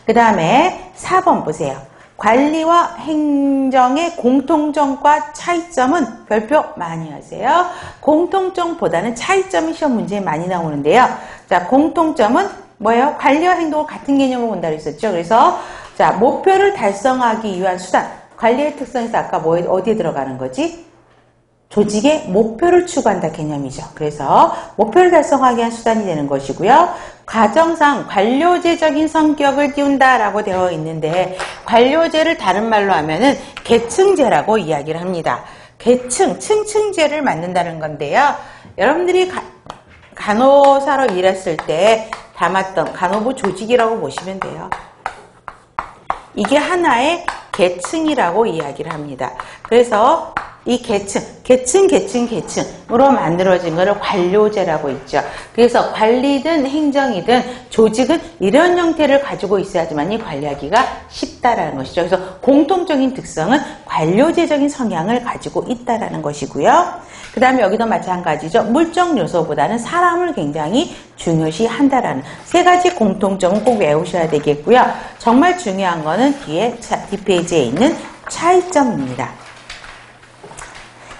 그 다음에 4번 보세요. 관리와 행정의 공통점과 차이점은 별표 많이 하세요. 공통점보다는 차이점이 시험 문제에 많이 나오는데요. 자, 공통점은 뭐예요? 관리와 행동을 같은 개념으로 본다고 했었죠. 그래서 자, 목표를 달성하기 위한 수단. 관리의 특성에서 아까 어디에 들어가는 거지? 조직의 목표를 추구한다 개념이죠. 그래서 목표를 달성하기 위한 수단이 되는 것이고요. 과정상 관료제적인 성격을 띄운다라고 되어 있는데 관료제를 다른 말로 하면은 계층제라고 이야기를 합니다. 계층, 층층제를 만든다는 건데요. 여러분들이 간호사로 일했을 때 담았던 간호부 조직이라고 보시면 돼요. 이게 하나의 계층이라고 이야기를 합니다. 그래서 이 계층으로 만들어진 것을 관료제라고 있죠. 그래서 관리든 행정이든 조직은 이런 형태를 가지고 있어야지만이 관리하기가 쉽다라는 것이죠. 그래서 공통적인 특성은 관료제적인 성향을 가지고 있다라는 것이고요. 그 다음에 여기도 마찬가지죠. 물적 요소보다는 사람을 굉장히 중요시 한다라는 세 가지 공통점은 꼭 외우셔야 되겠고요. 정말 중요한 거는 뒷페이지에 있는 차이점입니다.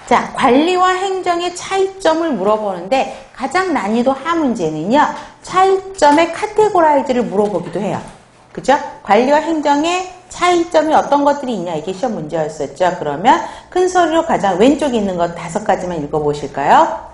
자, 관리와 행정의 차이점을 물어보는데 가장 난이도 하 문제는요. 차이점의 카테고라이즈를 물어보기도 해요. 그죠? 관리와 행정의 차이점이 어떤 것들이 있냐, 이게 시험 문제였었죠. 그러면 큰 소리로 가장 왼쪽에 있는 것 5가지만 읽어보실까요?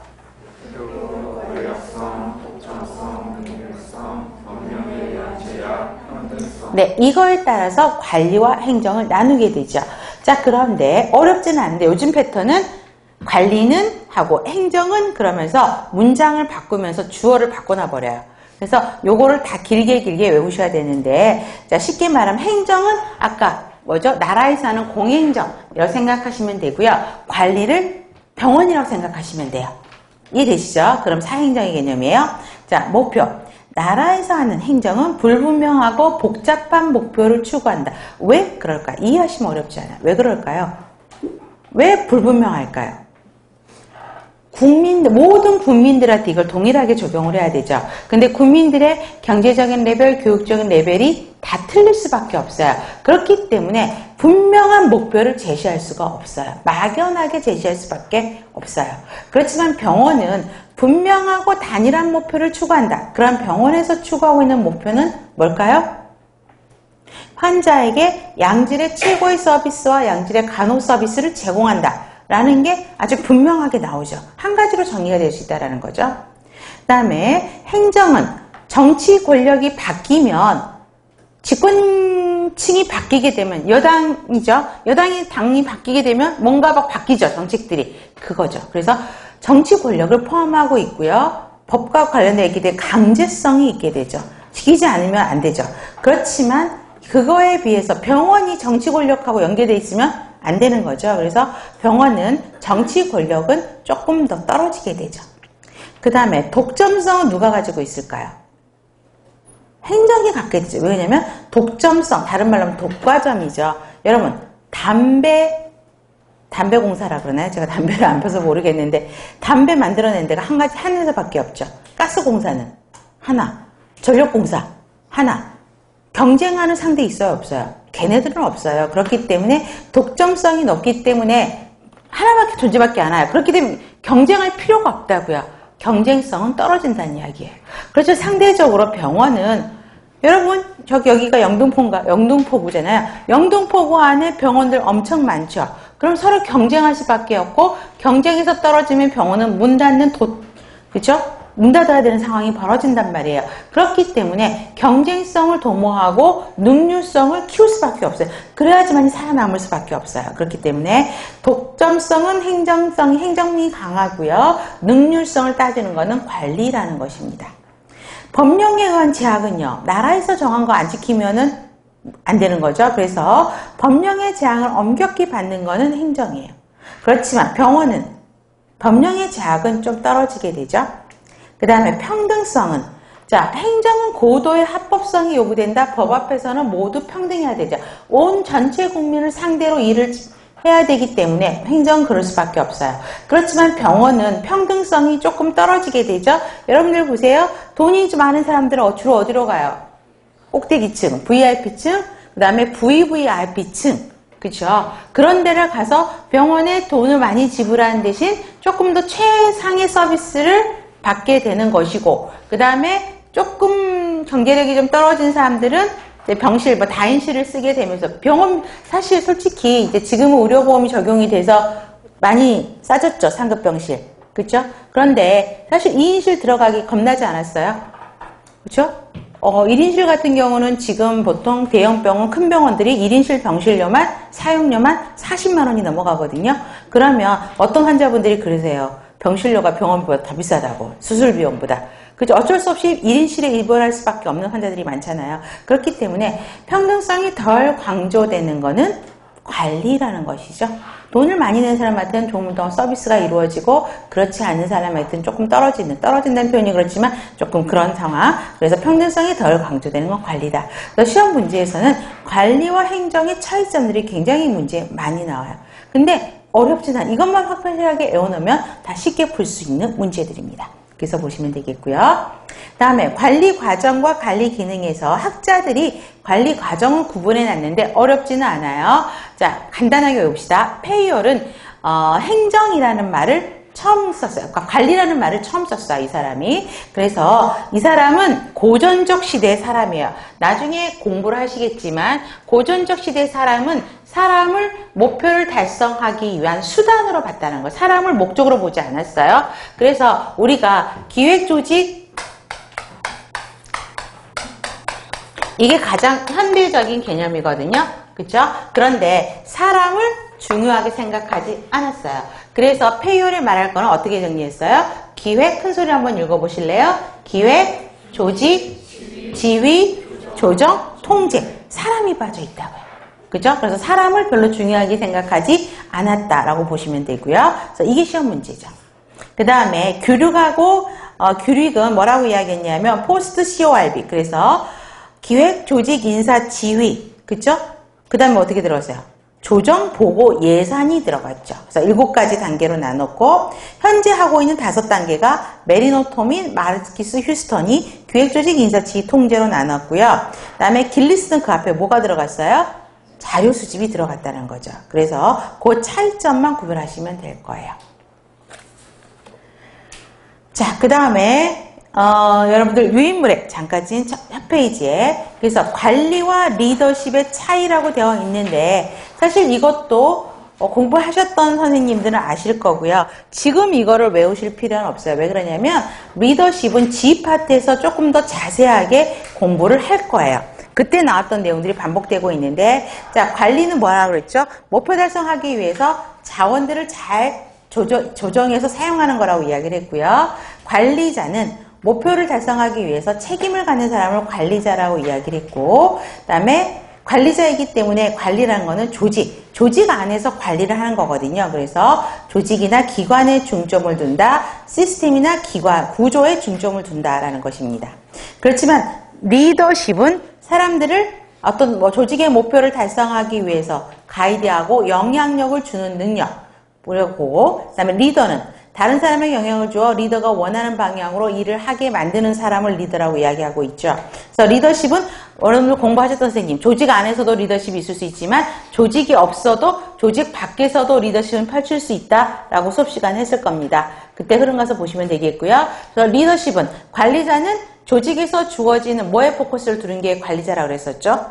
네, 이거에 따라서 관리와 행정을 나누게 되죠. 자, 그런데 어렵지는 않은데 요즘 패턴은 관리는 하고 행정은 그러면서 문장을 바꾸면서 주어를 바꿔놔 버려요. 그래서 요거를 다 길게 외우셔야 되는데, 자, 쉽게 말하면 행정은 아까 뭐죠? 나라에서 하는 공행정이라고 생각하시면 되고요. 관리를 병원이라고 생각하시면 돼요. 이해되시죠? 그럼 사행정의 개념이에요. 자, 목표. 나라에서 하는 행정은 불분명하고 복잡한 목표를 추구한다. 왜 그럴까요? 이해하시면 어렵지 않아요. 왜 그럴까요? 왜 불분명할까요? 모든 국민들한테 이걸 동일하게 적용을 해야 되죠. 근데 국민들의 경제적인 레벨, 교육적인 레벨이 다 틀릴 수밖에 없어요. 그렇기 때문에 분명한 목표를 제시할 수가 없어요. 막연하게 제시할 수밖에 없어요. 그렇지만 병원은 분명하고 단일한 목표를 추구한다. 그럼 병원에서 추구하고 있는 목표는 뭘까요? 환자에게 양질의 최고의 서비스와 양질의 간호 서비스를 제공한다. 라는 게 아주 분명하게 나오죠. 한 가지로 정리가 될 수 있다는 거죠. 그 다음에 행정은 정치 권력이 바뀌면 집권층이 바뀌게 되면 여당이죠. 당이 바뀌게 되면 뭔가 막 바뀌죠. 정책들이. 그거죠. 그래서 정치 권력을 포함하고 있고요. 법과 관련되어 있게 된 강제성이 있게 되죠. 지키지 않으면 안 되죠. 그렇지만 그거에 비해서 병원이 정치 권력하고 연계되어 있으면 안 되는 거죠. 그래서 병원은 정치 권력은 조금 더 떨어지게 되죠. 그 다음에 독점성은 누가 가지고 있을까요? 행정이 갖게 되죠. 왜냐면 독점성, 다른 말로 하면 독과점이죠. 여러분, 담배공사라 그러나요? 제가 담배를 안 펴서 모르겠는데 담배 만들어낸 데가 한 회사밖에 없죠. 가스공사는 하나, 전력공사 하나. 경쟁하는 상대 있어요? 없어요? 걔네들은 없어요. 그렇기 때문에 독점성이 높기 때문에 하나밖에 존재밖에 안 와요. 그렇기 때문에 경쟁할 필요가 없다고요. 경쟁성은 떨어진다는 이야기예요. 그렇죠. 상대적으로 병원은 여러분 여기가 영등포구잖아요. 영등포구 안에 병원들 엄청 많죠. 그럼 서로 경쟁할 수밖에 없고 경쟁에서 떨어지면 병원은 문 닫는 그렇죠? 문 닫아야 되는 상황이 벌어진단 말이에요. 그렇기 때문에 경쟁성을 도모하고 능률성을 키울 수밖에 없어요. 그래야지만 살아남을 수밖에 없어요. 그렇기 때문에 독점성은 행정이 강하고요. 능률성을 따지는 것은 관리라는 것입니다. 법령에 의한 제약은요. 나라에서 정한 거 안 지키면은 안 되는 거죠. 그래서 법령의 제약을 엄격히 받는 것은 행정이에요. 그렇지만 병원은 법령의 제약은 좀 떨어지게 되죠. 그 다음에 평등성은, 자, 행정은 고도의 합법성이 요구된다. 법 앞에서는 모두 평등해야 되죠. 온 전체 국민을 상대로 일을 해야 되기 때문에 행정은 그럴 수밖에 없어요. 그렇지만 병원은 평등성이 조금 떨어지게 되죠. 여러분들 보세요. 돈이 좀 많은 사람들은 주로 어디로 가요? 꼭대기층, VIP층, 그 다음에 VVIP층. 그렇죠? 그런 데를 가서 병원에 돈을 많이 지불하는 대신 조금 더 최상의 서비스를 받게 되는 것이고, 그 다음에 조금 경제력이 좀 떨어진 사람들은 이제 병실, 다인실을 쓰게 되면서 병원, 사실 솔직히 이제 지금은 의료보험이 적용이 돼서 많이 싸졌죠, 상급병실. 그렇죠? 그런데 사실 2인실 들어가기 겁나지 않았어요? 그렇죠? 1인실 같은 경우는 지금 보통 대형병원, 큰 병원들이 1인실 병실료만, 사용료만 40만 원이 넘어가거든요. 그러면 어떤 환자분들이 그러세요. 병실료가 병원비보다 더 비싸다고. 수술 비용보다. 그죠? 어쩔 수 없이 1인실에 입원할 수밖에 없는 환자들이 많잖아요. 그렇기 때문에 평등성이 덜 강조되는 거는 관리라는 것이죠. 돈을 많이 낸 사람한테는 조금 더 서비스가 이루어지고 그렇지 않은 사람한테는 조금 떨어진다는 표현이 그렇지만 조금 그런 상황. 그래서 평등성이 덜 강조되는 건 관리다. 그래서 시험 문제에서는 관리와 행정의 차이점들이 굉장히 문제에 많이 나와요. 근데 어렵진 않아. 이것만 확실하게 외워놓으면 다 쉽게 풀 수 있는 문제들입니다. 그래서 보시면 되겠고요. 다음에 관리 과정과 관리 기능에서 학자들이 관리 과정을 구분해 놨는데 어렵지는 않아요. 자, 간단하게 외웁시다. 페이얼은 행정이라는 말을 처음 썼어요. 그러니까 관리라는 말을 처음 썼어요, 이 사람이. 그래서 이 사람은 고전적 시대의 사람이에요. 나중에 공부를 하시겠지만 고전적 시대의 사람은 사람을 목표를 달성하기 위한 수단으로 봤다는 거예요. 사람을 목적으로 보지 않았어요. 그래서 우리가 기획조직 이게 가장 현대적인 개념이거든요. 그렇죠? 그런데 사람을 중요하게 생각하지 않았어요. 그래서 페이얼이 말할 거는 어떻게 정리했어요? 기획, 큰 소리 한번 읽어보실래요? 기획, 조직, 지휘, 조정, 통제. 사람이 빠져 있다고요. 그죠? 그래서 사람을 별로 중요하게 생각하지 않았다라고 보시면 되고요. 그래서 이게 시험 문제죠. 그 다음에 교육하고 교육은 뭐라고 이야기했냐면 포스트 CORB. 그래서 기획, 조직, 인사, 지휘. 그죠? 그 다음에 어떻게 들어갔어요? 조정, 보고, 예산이 들어갔죠. 그래서 7가지 단계로 나눴고 현재 하고 있는 5단계가 메리노 토민, 마르키스, 휴스턴이 기획, 조직, 인사, 지휘, 통제로 나눴고요. 그 다음에 길리스는 그 앞에 뭐가 들어갔어요? 자료 수집이 들어갔다는 거죠. 그래서 그 차이점만 구별하시면 될 거예요. 자, 그 다음에 여러분들 유인물에 잠깐 찐 첫 페이지에 그래서 관리와 리더십의 차이라고 되어 있는데 사실 이것도 공부하셨던 선생님들은 아실 거고요. 지금 이거를 외우실 필요는 없어요. 왜 그러냐면 리더십은 G 파트에서 조금 더 자세하게 공부를 할 거예요. 그때 나왔던 내용들이 반복되고 있는데 자, 관리는 뭐라고 그랬죠? 목표 달성하기 위해서 자원들을 잘 조정해서 사용하는 거라고 이야기를 했고요. 관리자는 목표를 달성하기 위해서 책임을 갖는 사람을 관리자라고 이야기를 했고 그 다음에 관리자이기 때문에 관리라는 거는 조직 안에서 관리를 하는 거거든요. 그래서 조직이나 기관에 중점을 둔다, 시스템이나 기관, 구조에 중점을 둔다라는 것입니다. 그렇지만 리더십은 사람들을 어떤 조직의 목표를 달성하기 위해서 가이드하고 영향력을 주는 능력, 그리고 그다음에 리더는 다른 사람에게 영향을 주어 리더가 원하는 방향으로 일을 하게 만드는 사람을 리더라고 이야기하고 있죠. 그래서 리더십은 여러분들 공부하셨던 선생님, 조직 안에서도 리더십이 있을 수 있지만 조직이 없어도 조직 밖에서도 리더십은 펼칠 수 있다라고 수업 시간에 했을 겁니다. 그때 흐름 가서 보시면 되겠고요. 그래서 리더십은 관리자는 조직에서 주어지는 뭐에 포커스를 두는 게 관리자라고 그랬었죠?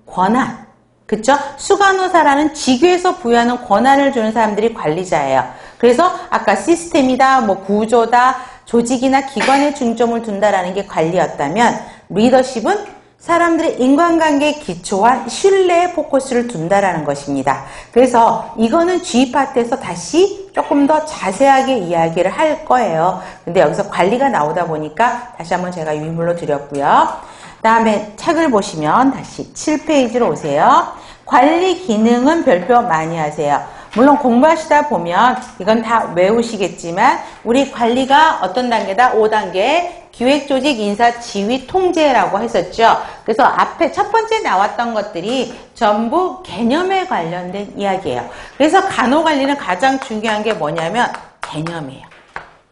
권한. 그쵸? 수간호사라는 직위에서 부여하는 권한을 주는 사람들이 관리자예요. 그래서 아까 시스템이다, 구조다, 조직이나 기관에 중점을 둔다라는 게 관리였다면 리더십은 사람들의 인간관계에 기초한 신뢰에 포커스를 둔다라는 것입니다. 그래서 이거는 G 파트에서 다시 조금 더 자세하게 이야기를 할 거예요. 근데 여기서 관리가 나오다 보니까 다시 한번 제가 유인물로 드렸고요. 다음에 책을 보시면 다시 7페이지로 오세요. 관리 기능은 별표 많이 하세요. 물론 공부하시다 보면 이건 다 외우시겠지만 우리 관리가 어떤 단계다? 5단계 기획조직, 인사, 지휘, 통제라고 했었죠. 그래서 앞에 첫 번째 나왔던 것들이 전부 개념에 관련된 이야기예요. 그래서 간호관리는 가장 중요한 게 뭐냐면 개념이에요.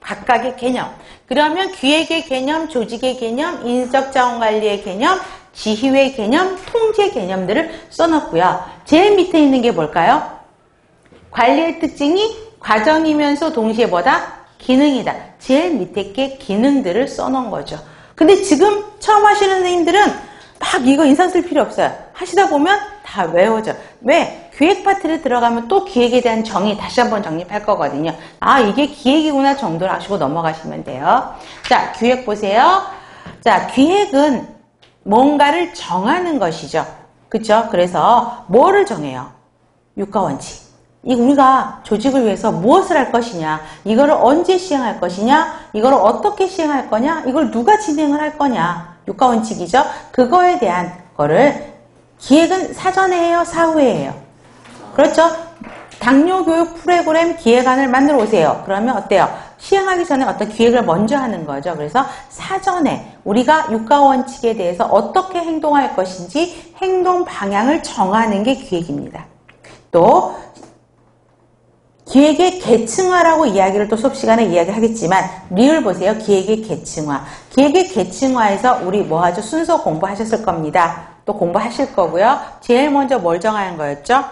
각각의 개념. 그러면 기획의 개념, 조직의 개념, 인적자원관리의 개념, 지휘의 개념, 통제 개념들을 써놨고요. 제일 밑에 있는 게 뭘까요? 관리의 특징이 과정이면서 동시에 뭐다? 기능이다. 제일 밑에 게 기능들을 써놓은 거죠. 근데 지금 처음 하시는 선생님들은 막 이거 인상 쓸 필요 없어요. 하시다 보면 다 외워져. 왜? 기획 파트를 들어가면 또 기획에 대한 정의 다시 한번 정립할 거거든요. 아, 이게 기획이구나 정도를 아시고 넘어가시면 돼요. 자, 기획 보세요. 자, 기획은 뭔가를 정하는 것이죠. 그쵸? 그래서 뭐를 정해요? 육가원칙. 우리가 조직을 위해서 무엇을 할 것이냐, 이거를 언제 시행할 것이냐, 이거를 어떻게 시행할 거냐, 이걸 누가 진행을 할 거냐, 육가원칙이죠. 그거에 대한 거를 기획은 사전에 해요, 사후에 해요? 그렇죠? 당뇨 교육 프로그램 기획안을 만들어 오세요. 그러면 어때요? 시행하기 전에 어떤 기획을 먼저 하는 거죠. 그래서 사전에 우리가 육가원칙에 대해서 어떻게 행동할 것인지 행동 방향을 정하는 게 기획입니다. 또 기획의 계층화라고 이야기를 또 수업 시간에 이야기하겠지만 리을 보세요. 기획의 계층화. 기획의 계층화에서 우리 뭐 하죠? 순서 공부하셨을 겁니다. 또 공부하실 거고요. 제일 먼저 뭘 정하는 거였죠?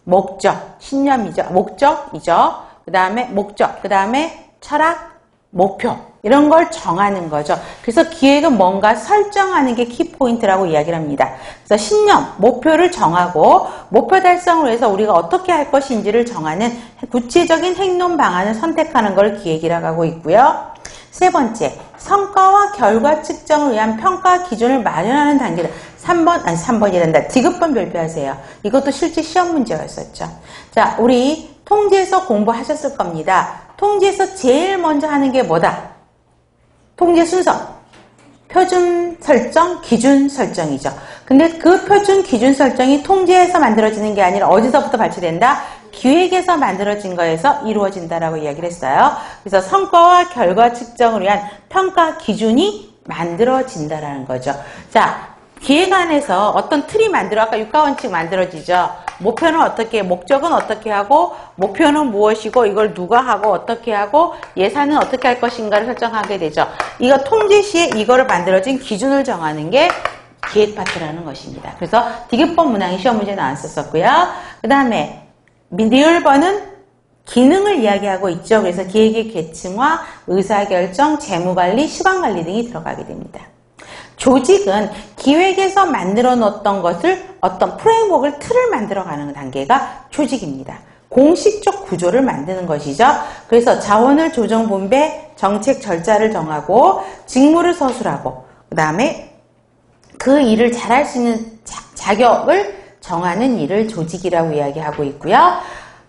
목적, 신념이죠. 목적이죠. 그 다음에 목적, 그 다음에 철학, 목표 이런 걸 정하는 거죠. 그래서 기획은 뭔가 설정하는 게 키포인트라고 이야기를 합니다. 그래서 신념, 목표를 정하고 목표 달성을 위해서 우리가 어떻게 할 것인지를 정하는 구체적인 행동 방안을 선택하는 걸 기획이라고 하고 있고요. 세 번째, 성과와 결과 측정을 위한 평가 기준을 마련하는 단계다. 3번이란다. 디귿번 별표하세요. 이것도 실제 시험 문제였었죠. 자, 우리 통제에서 공부하셨을 겁니다. 통제에서 제일 먼저 하는 게 뭐다? 통제 순서. 표준 설정, 기준 설정이죠. 근데 그 표준 기준 설정이 통제에서 만들어지는 게 아니라 어디서부터 발췌된다? 기획에서 만들어진 거에서 이루어진다라고 이야기를 했어요. 그래서 성과와 결과 측정을 위한 평가 기준이 만들어진다라는 거죠. 자, 기획안에서 어떤 틀이 아까 육가원칙 만들어지죠. 목표는 어떻게, 목적은 어떻게 하고, 목표는 무엇이고, 이걸 누가 하고, 어떻게 하고, 예산은 어떻게 할 것인가를 설정하게 되죠. 이거 통제 시에 이거를 만들어진 기준을 정하는 게 기획 파트라는 것입니다. 그래서 디귿번 문항이 시험 문제 나왔었고요. 그 다음에 리을번은 기능을 이야기하고 있죠. 그래서 기획의 계층화, 의사결정, 재무관리, 시간관리 등이 들어가게 됩니다. 조직은 기획에서 만들어 놓았던 것을 어떤 프레임워크를 틀을 만들어가는 단계가 조직입니다. 공식적 구조를 만드는 것이죠. 그래서 자원을 조정 분배, 정책 절차를 정하고 직무를 서술하고 그 다음에 그 일을 잘할 수 있는 자격을 정하는 일을 조직이라고 이야기하고 있고요.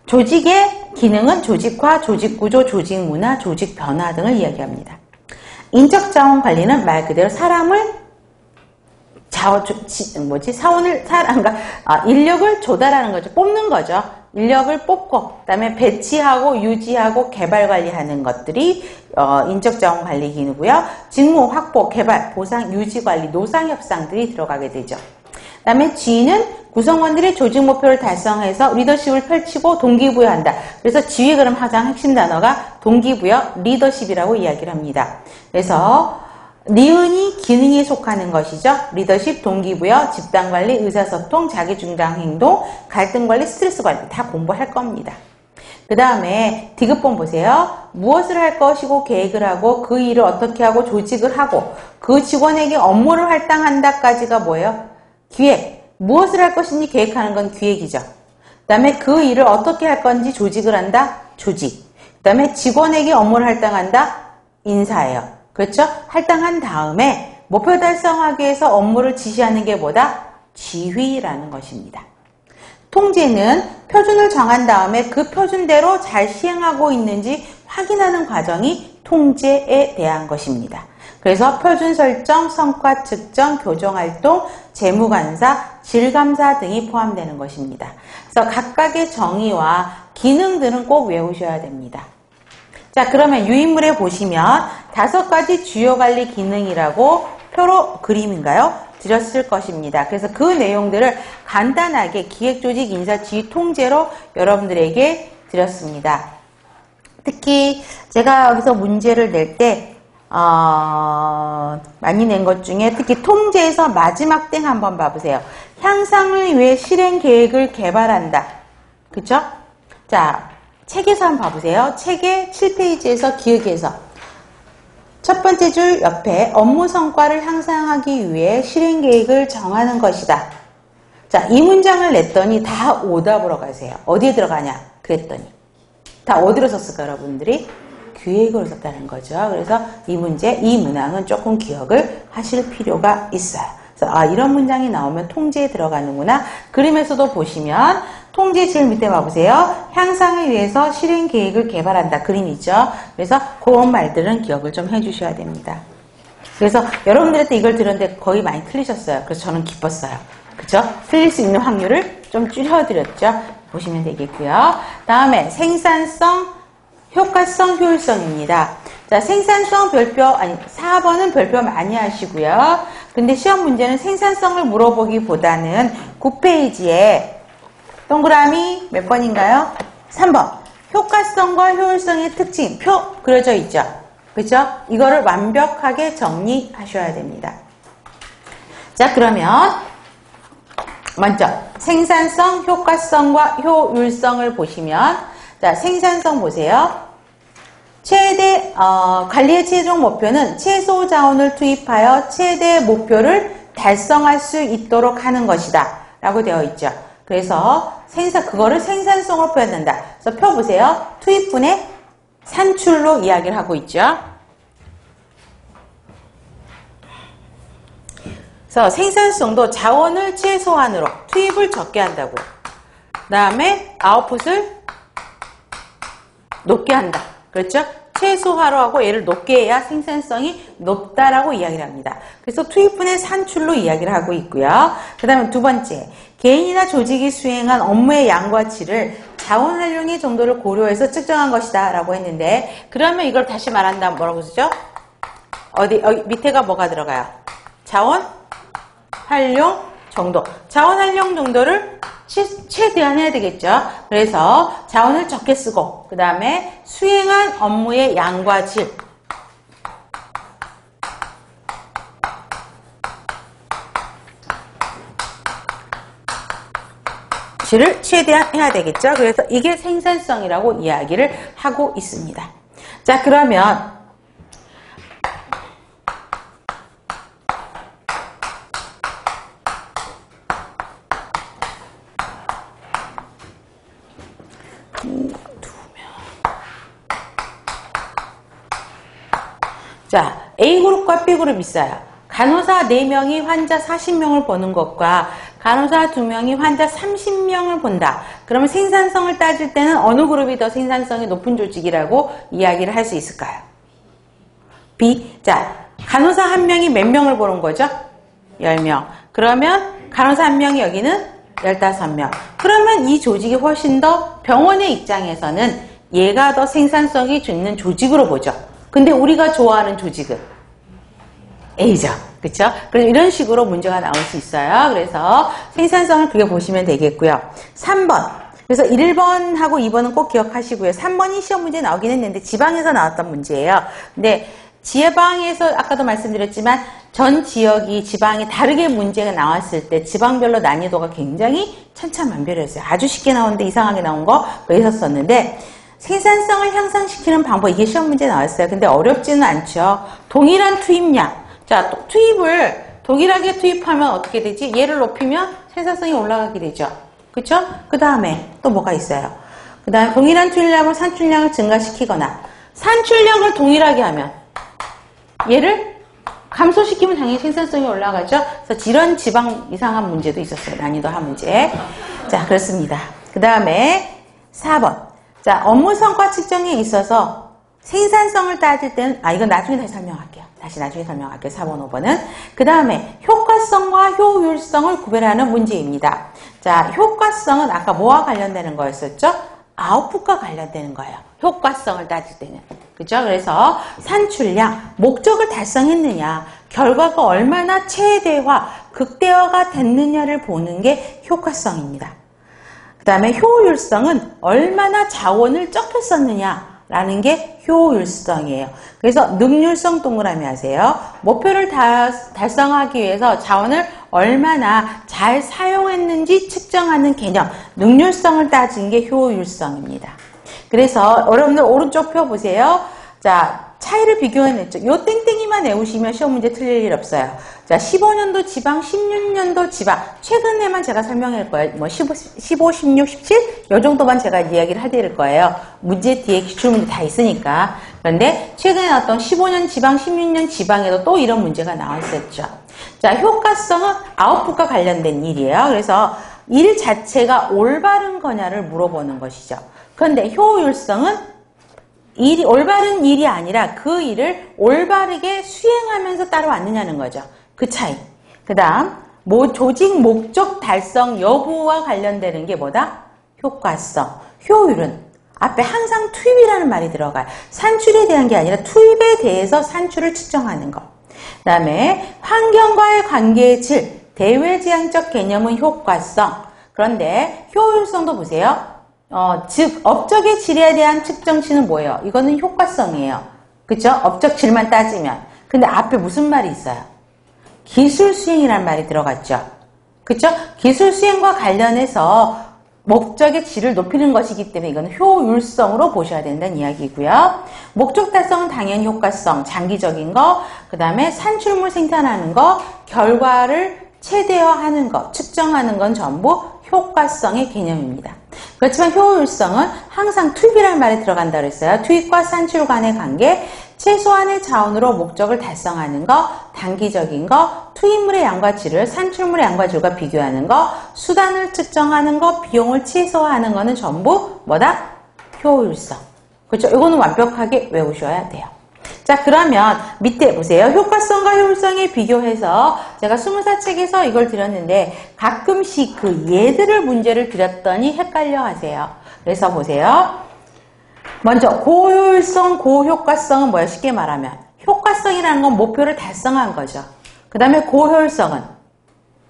조직의 기능은 조직화, 조직구조, 조직문화, 조직변화 등을 이야기합니다. 인적자원 관리는 말 그대로 사람을 인력을 조달하는 거죠. 뽑는 거죠. 인력을 뽑고, 그 다음에 배치하고, 유지하고, 개발 관리하는 것들이, 인적자원 관리 기능이고요. 직무 확보, 개발, 보상, 유지 관리, 노상협상들이 들어가게 되죠. 그 다음에 G는 구성원들이 조직 목표를 달성해서 리더십을 펼치고 동기부여한다. 그래서 지휘 그럼 가장 핵심 단어가 동기부여, 리더십이라고 이야기를 합니다. 그래서 니은이 기능에 속하는 것이죠. 리더십, 동기부여, 집단관리, 의사소통, 자기중장 행동, 갈등관리, 스트레스관리 다 공부할 겁니다. 그 다음에 디귿번 보세요. 무엇을 할 것이고 계획을 하고 그 일을 어떻게 하고 조직을 하고 그 직원에게 업무를 할당한다까지가 뭐예요? 기획. 무엇을 할 것인지 계획하는 건 기획이죠. 그 다음에 그 일을 어떻게 할 건지 조직을 한다? 조직. 그 다음에 직원에게 업무를 할당한다? 인사예요. 그렇죠? 할당한 다음에 목표 달성하기 위해서 업무를 지시하는 게 뭐다? 지휘라는 것입니다. 통제는 표준을 정한 다음에 그 표준대로 잘 시행하고 있는지 확인하는 과정이 통제에 대한 것입니다. 그래서 표준 설정, 성과 측정, 교정활동, 재무관사, 질감사 등이 포함되는 것입니다. 그래서 각각의 정의와 기능들은 꼭 외우셔야 됩니다. 자, 그러면 유인물에 보시면 5가지 주요 관리 기능이라고 표로 그림인가요? 드렸을 것입니다. 그래서 그 내용들을 간단하게 기획조직 인사 지휘 통제로 여러분들에게 드렸습니다. 특히 제가 여기서 문제를 낼 때 많이 낸 것 중에 특히 통제에서 마지막 땡 한번 봐보세요. 향상을 위해 실행 계획을 개발한다. 그쵸? 자, 책에서 한번 봐보세요. 책의 7페이지에서 기획에서 첫 번째 줄 옆에 업무 성과를 향상하기 위해 실행 계획을 정하는 것이다. 자, 이 문장을 냈더니 다 오답으로 가세요. 어디에 들어가냐? 그랬더니 다 어디로 썼을까 여러분들이? 기획으로 썼다는 거죠. 그래서 이 문제, 이 문항은 조금 기억을 하실 필요가 있어요. 그래서 이런 문장이 나오면 통제에 들어가는구나. 그림에서도 보시면 통제 제일 밑에 봐보세요. 향상을 위해서 실행 계획을 개발한다. 그림이죠. 그래서 그런 말들은 기억을 좀 해주셔야 됩니다. 그래서 여러분들한테 이걸 들었는데 거의 많이 틀리셨어요. 그래서 저는 기뻤어요. 그죠? 틀릴 수 있는 확률을 좀 줄여드렸죠. 보시면 되겠고요. 다음에 생산성, 효과성, 효율성입니다. 자, 생산성 별표, 아니, 4번은 별표 많이 하시고요. 근데 시험 문제는 생산성을 물어보기보다는 9페이지에 동그라미 몇 번인가요? 3번. 효과성과 효율성의 특징, 표 그려져 있죠. 그죠? 이거를 완벽하게 정리하셔야 됩니다. 자, 그러면 먼저 생산성, 효과성과 효율성을 보시면, 자, 생산성 보세요. 최대 관리의 최종 목표는 최소 자원을 투입하여 최대 목표를 달성할 수 있도록 하는 것이다 라고 되어 있죠. 그래서 그거를 생산성으로 표현한다. 그래서 표 보세요. 투입분의 산출로 이야기를 하고 있죠. 그래서 생산성도 자원을 최소한으로 투입을 적게 한다고. 그 다음에 아웃풋을 높게 한다. 그렇죠? 최소화로 하고 얘를 높게 해야 생산성이 높다라고 이야기를 합니다. 그래서 투입분의 산출로 이야기를 하고 있고요. 그 다음에 두 번째, 개인이나 조직이 수행한 업무의 양과 질을 자원 활용의 정도를 고려해서 측정한 것이다 라고 했는데, 그러면 이걸 다시 말한다면 뭐라고 쓰죠? 밑에가 뭐가 들어가요? 자원 활용 정도. 자원 활용 정도를 최대한 해야 되겠죠. 그래서 자원을 적게 쓰고, 그 다음에 수행한 업무의 양과 질을 최대한 해야 되겠죠. 그래서 이게 생산성이라고 이야기를 하고 있습니다. 자, 그러면 자, A그룹과 B그룹이 있어요. 간호사 4명이 환자 40명을 보는 것과 간호사 2명이 환자 30명을 본다. 그러면 생산성을 따질 때는 어느 그룹이 더 생산성이 높은 조직이라고 이야기를 할 수 있을까요? B. 자, 간호사 1명이 몇 명을 보는 거죠? 10명. 그러면 간호사 1명이 여기는 15명. 그러면 이 조직이 훨씬 더 병원의 입장에서는 얘가 더 생산성이 있는 조직으로 보죠. 근데 우리가 좋아하는 조직은 A죠. 그쵸? 그래서 이런 식으로 문제가 나올 수 있어요. 그래서 생산성을 그렇게 보시면 되겠고요. 3번. 그래서 1번하고 2번은 꼭 기억하시고요. 3번이 시험 문제에 나오긴 했는데 지방에서 나왔던 문제예요. 근데 지방에서 아까도 말씀드렸지만 전 지역이 지방이 다르게 문제가 나왔을 때 지방별로 난이도가 굉장히 천차만별이었어요. 아주 쉽게 나오는데 이상하게 나온 거 있었었는데 생산성을 향상시키는 방법, 이게 시험 문제에 나왔어요. 근데 어렵지는 않죠. 동일한 투입량. 자, 투입을 동일하게 투입하면 어떻게 되지? 얘를 높이면 생산성이 올라가게 되죠. 그쵸? 그 다음에 또 뭐가 있어요? 그 다음에 동일한 투입량으로 산출량을 증가시키거나 산출량을 동일하게 하면 얘를 감소시키면 당연히 생산성이 올라가죠. 그래서 이런 지방 이상한 문제도 있었어요. 난이도 한 문제. 자, 그렇습니다. 그 다음에 4번. 자, 업무 성과 측정에 있어서 생산성을 따질 때는, 이건 나중에 다시 설명할게요. 나중에 설명할게요. 4번, 5번은. 그 다음에 효과성과 효율성을 구별하는 문제입니다. 자, 효과성은 아까 뭐와 관련되는 거였었죠? 아웃풋과 관련되는 거예요. 효과성을 따질 때는. 그죠? 그래서 산출량, 목적을 달성했느냐, 결과가 얼마나 최대화, 극대화가 됐느냐를 보는 게 효과성입니다. 그 다음에 효율성은 얼마나 자원을 적게 썼느냐라는 게 효율성이에요. 그래서 능률성 동그라미 하세요. 목표를 달성하기 위해서 자원을 얼마나 잘 사용했는지 측정하는 개념, 능률성을 따진 게 효율성입니다. 그래서 여러분들 오른쪽 표 보세요. 자, 차이를 비교해냈죠. 요 땡땡이만 외우시면 시험 문제 틀릴 일 없어요. 자, 15년도 지방, 16년도 지방. 최근에만 제가 설명할 거예요. 뭐 15, 16, 17? 요 정도만 제가 이야기를 해드릴 거예요. 문제 뒤에 기출문제 다 있으니까. 그런데 최근에 나왔던 15년 지방, 16년 지방에도 또 이런 문제가 나왔었죠. 자, 효과성은 아웃풋과 관련된 일이에요. 그래서 일 자체가 올바른 거냐를 물어보는 것이죠. 그런데 효율성은 올바른 일이 아니라 그 일을 올바르게 수행하면서 따라왔느냐는 거죠. 그 차이. 그 다음 조직 목적 달성 여부와 관련되는 게 뭐다? 효과성. 효율은 앞에 항상 투입이라는 말이 들어가요. 산출에 대한 게 아니라 투입에 대해서 산출을 측정하는 것. 그 다음에 환경과의 관계의 질, 대외지향적 개념은 효과성. 그런데 효율성도 보세요. 즉 업적의 질에 대한 측정치는 뭐예요? 이거는 효과성이에요. 그쵸? 업적 질만 따지면. 근데 앞에 무슨 말이 있어요? 기술 수행이라는 말이 들어갔죠. 그쵸? 기술 수행과 관련해서 목적의 질을 높이는 것이기 때문에 이건 효율성으로 보셔야 된다는 이야기고요. 목적 달성은 당연히 효과성, 장기적인 거, 그 다음에 산출물 생산하는 거, 결과를 최대화하는 거, 측정하는 건 전부 효과성의 개념입니다. 그렇지만 효율성은 항상 투입이라는 말이 들어간다고 했어요. 투입과 산출 간의 관계, 최소한의 자원으로 목적을 달성하는 거, 단기적인 거, 투입물의 양과 질을 산출물의 양과 질과 비교하는 거, 수단을 측정하는 거, 비용을 최소화하는 거는 전부 뭐다? 효율성. 그렇죠? 이거는 완벽하게 외우셔야 돼요. 자, 그러면 밑에 보세요. 효과성과 효율성에 비교해서 제가 24책에서 이걸 드렸는데 가끔씩 그 얘들을 문제를 드렸더니 헷갈려 하세요. 그래서 보세요. 먼저 고효율성, 고효과성은 뭐야? 쉽게 말하면 효과성이라는 건 목표를 달성한 거죠. 그 다음에 고효율성은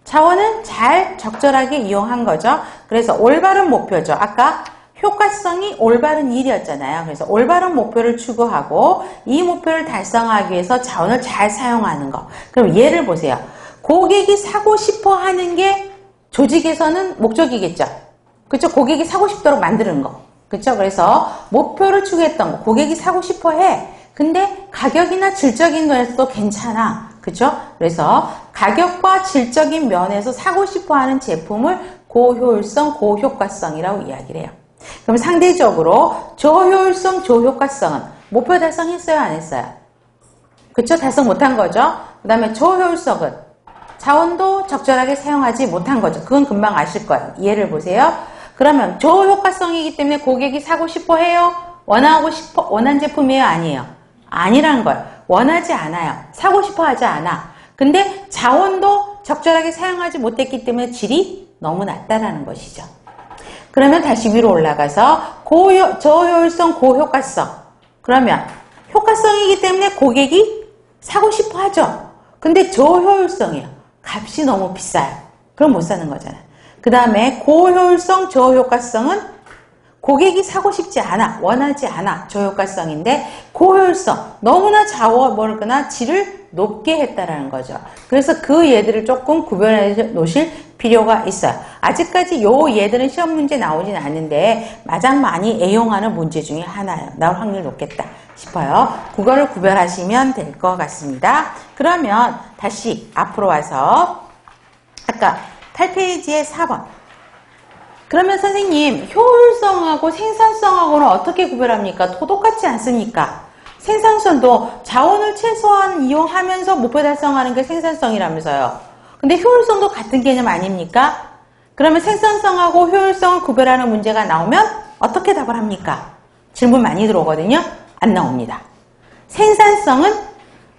자원을 잘 적절하게 이용한 거죠. 그래서 올바른 목표죠. 아까 효과성이 올바른 일이었잖아요. 그래서 올바른 목표를 추구하고 이 목표를 달성하기 위해서 자원을 잘 사용하는 거. 그럼 예를 보세요. 고객이 사고 싶어 하는 게 조직에서는 목적이겠죠. 그렇죠? 고객이 사고 싶도록 만드는 거. 그렇죠? 그래서 목표를 추구했던 거. 고객이 사고 싶어 해. 근데 가격이나 질적인 면에서도 괜찮아. 그렇죠? 그래서 가격과 질적인 면에서 사고 싶어 하는 제품을 고효율성, 고효과성이라고 이야기를 해요. 그럼 상대적으로 저효율성, 저효과성은 목표 달성했어요? 안 했어요? 그쵸? 달성 못한 거죠? 그 다음에 저효율성은 자원도 적절하게 사용하지 못한 거죠. 그건 금방 아실 거예요. 예를 보세요. 그러면 저효과성이기 때문에 고객이 사고 싶어 해요? 원한 제품이에요? 아니에요? 아니란 거예요. 원하지 않아요. 사고 싶어 하지 않아. 근데 자원도 적절하게 사용하지 못했기 때문에 질이 너무 낮다라는 것이죠. 그러면 다시 위로 올라가서 저효율성, 고효과성. 그러면 효과성이기 때문에 고객이 사고 싶어 하죠. 근데 저효율성이에요. 값이 너무 비싸요. 그럼 못 사는 거잖아요. 그 다음에 고효율성, 저효과성은 고객이 사고 싶지 않아, 원하지 않아, 저효과성인데 고효율성, 너무나 질을 높게 했다라는 거죠. 그래서 그 얘들을 조금 구별해 놓으실 필요가 있어요. 아직까지 요 얘들은 시험 문제 나오진 않는데 가장 많이 애용하는 문제 중에 하나예요. 나올 확률 높겠다 싶어요. 그거를 구별하시면 될 것 같습니다. 그러면 다시 앞으로 와서 아까 8페이지의 4번. 그러면 선생님, 효율성하고 생산성하고는 어떻게 구별합니까? 똑같지 않습니까? 생산성도 자원을 최소한 이용하면서 목표 달성하는 게 생산성이라면서요. 근데 효율성도 같은 개념 아닙니까? 그러면 생산성하고 효율성을 구별하는 문제가 나오면 어떻게 답을 합니까? 질문 많이 들어오거든요. 안 나옵니다. 생산성은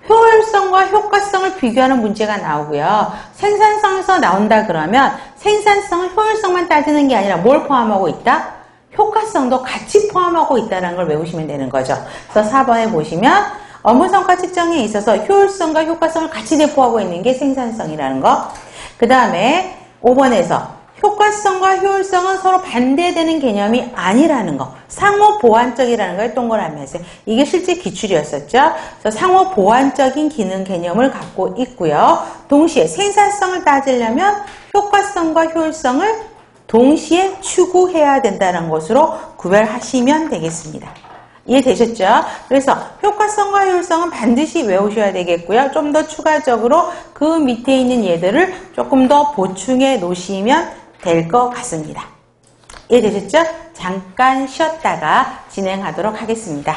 효율성과 효과성을 비교하는 문제가 나오고요. 생산성에서 나온다 그러면 생산성은 효율성만 따지는 게 아니라 뭘 포함하고 있다? 효과성도 같이 포함하고 있다는 걸 외우시면 되는 거죠. 그래서 4번에 보시면 업무성과 측정에 있어서 효율성과 효과성을 같이 내포하고 있는 게 생산성이라는 거. 그 다음에 5번에서 효과성과 효율성은 서로 반대되는 개념이 아니라는 거. 상호 보완적이라는 걸 동그라미에서 이게 실제 기출이었었죠. 그래서 상호 보완적인 기능 개념을 갖고 있고요. 동시에 생산성을 따지려면 효과성과 효율성을 동시에 추구해야 된다는 것으로 구별하시면 되겠습니다. 이해되셨죠? 그래서 효과성과 효율성은 반드시 외우셔야 되겠고요. 좀 더 추가적으로 그 밑에 있는 얘들을 조금 더 보충해 놓으시면 될 것 같습니다. 이해되셨죠? 잠깐 쉬었다가 진행하도록 하겠습니다.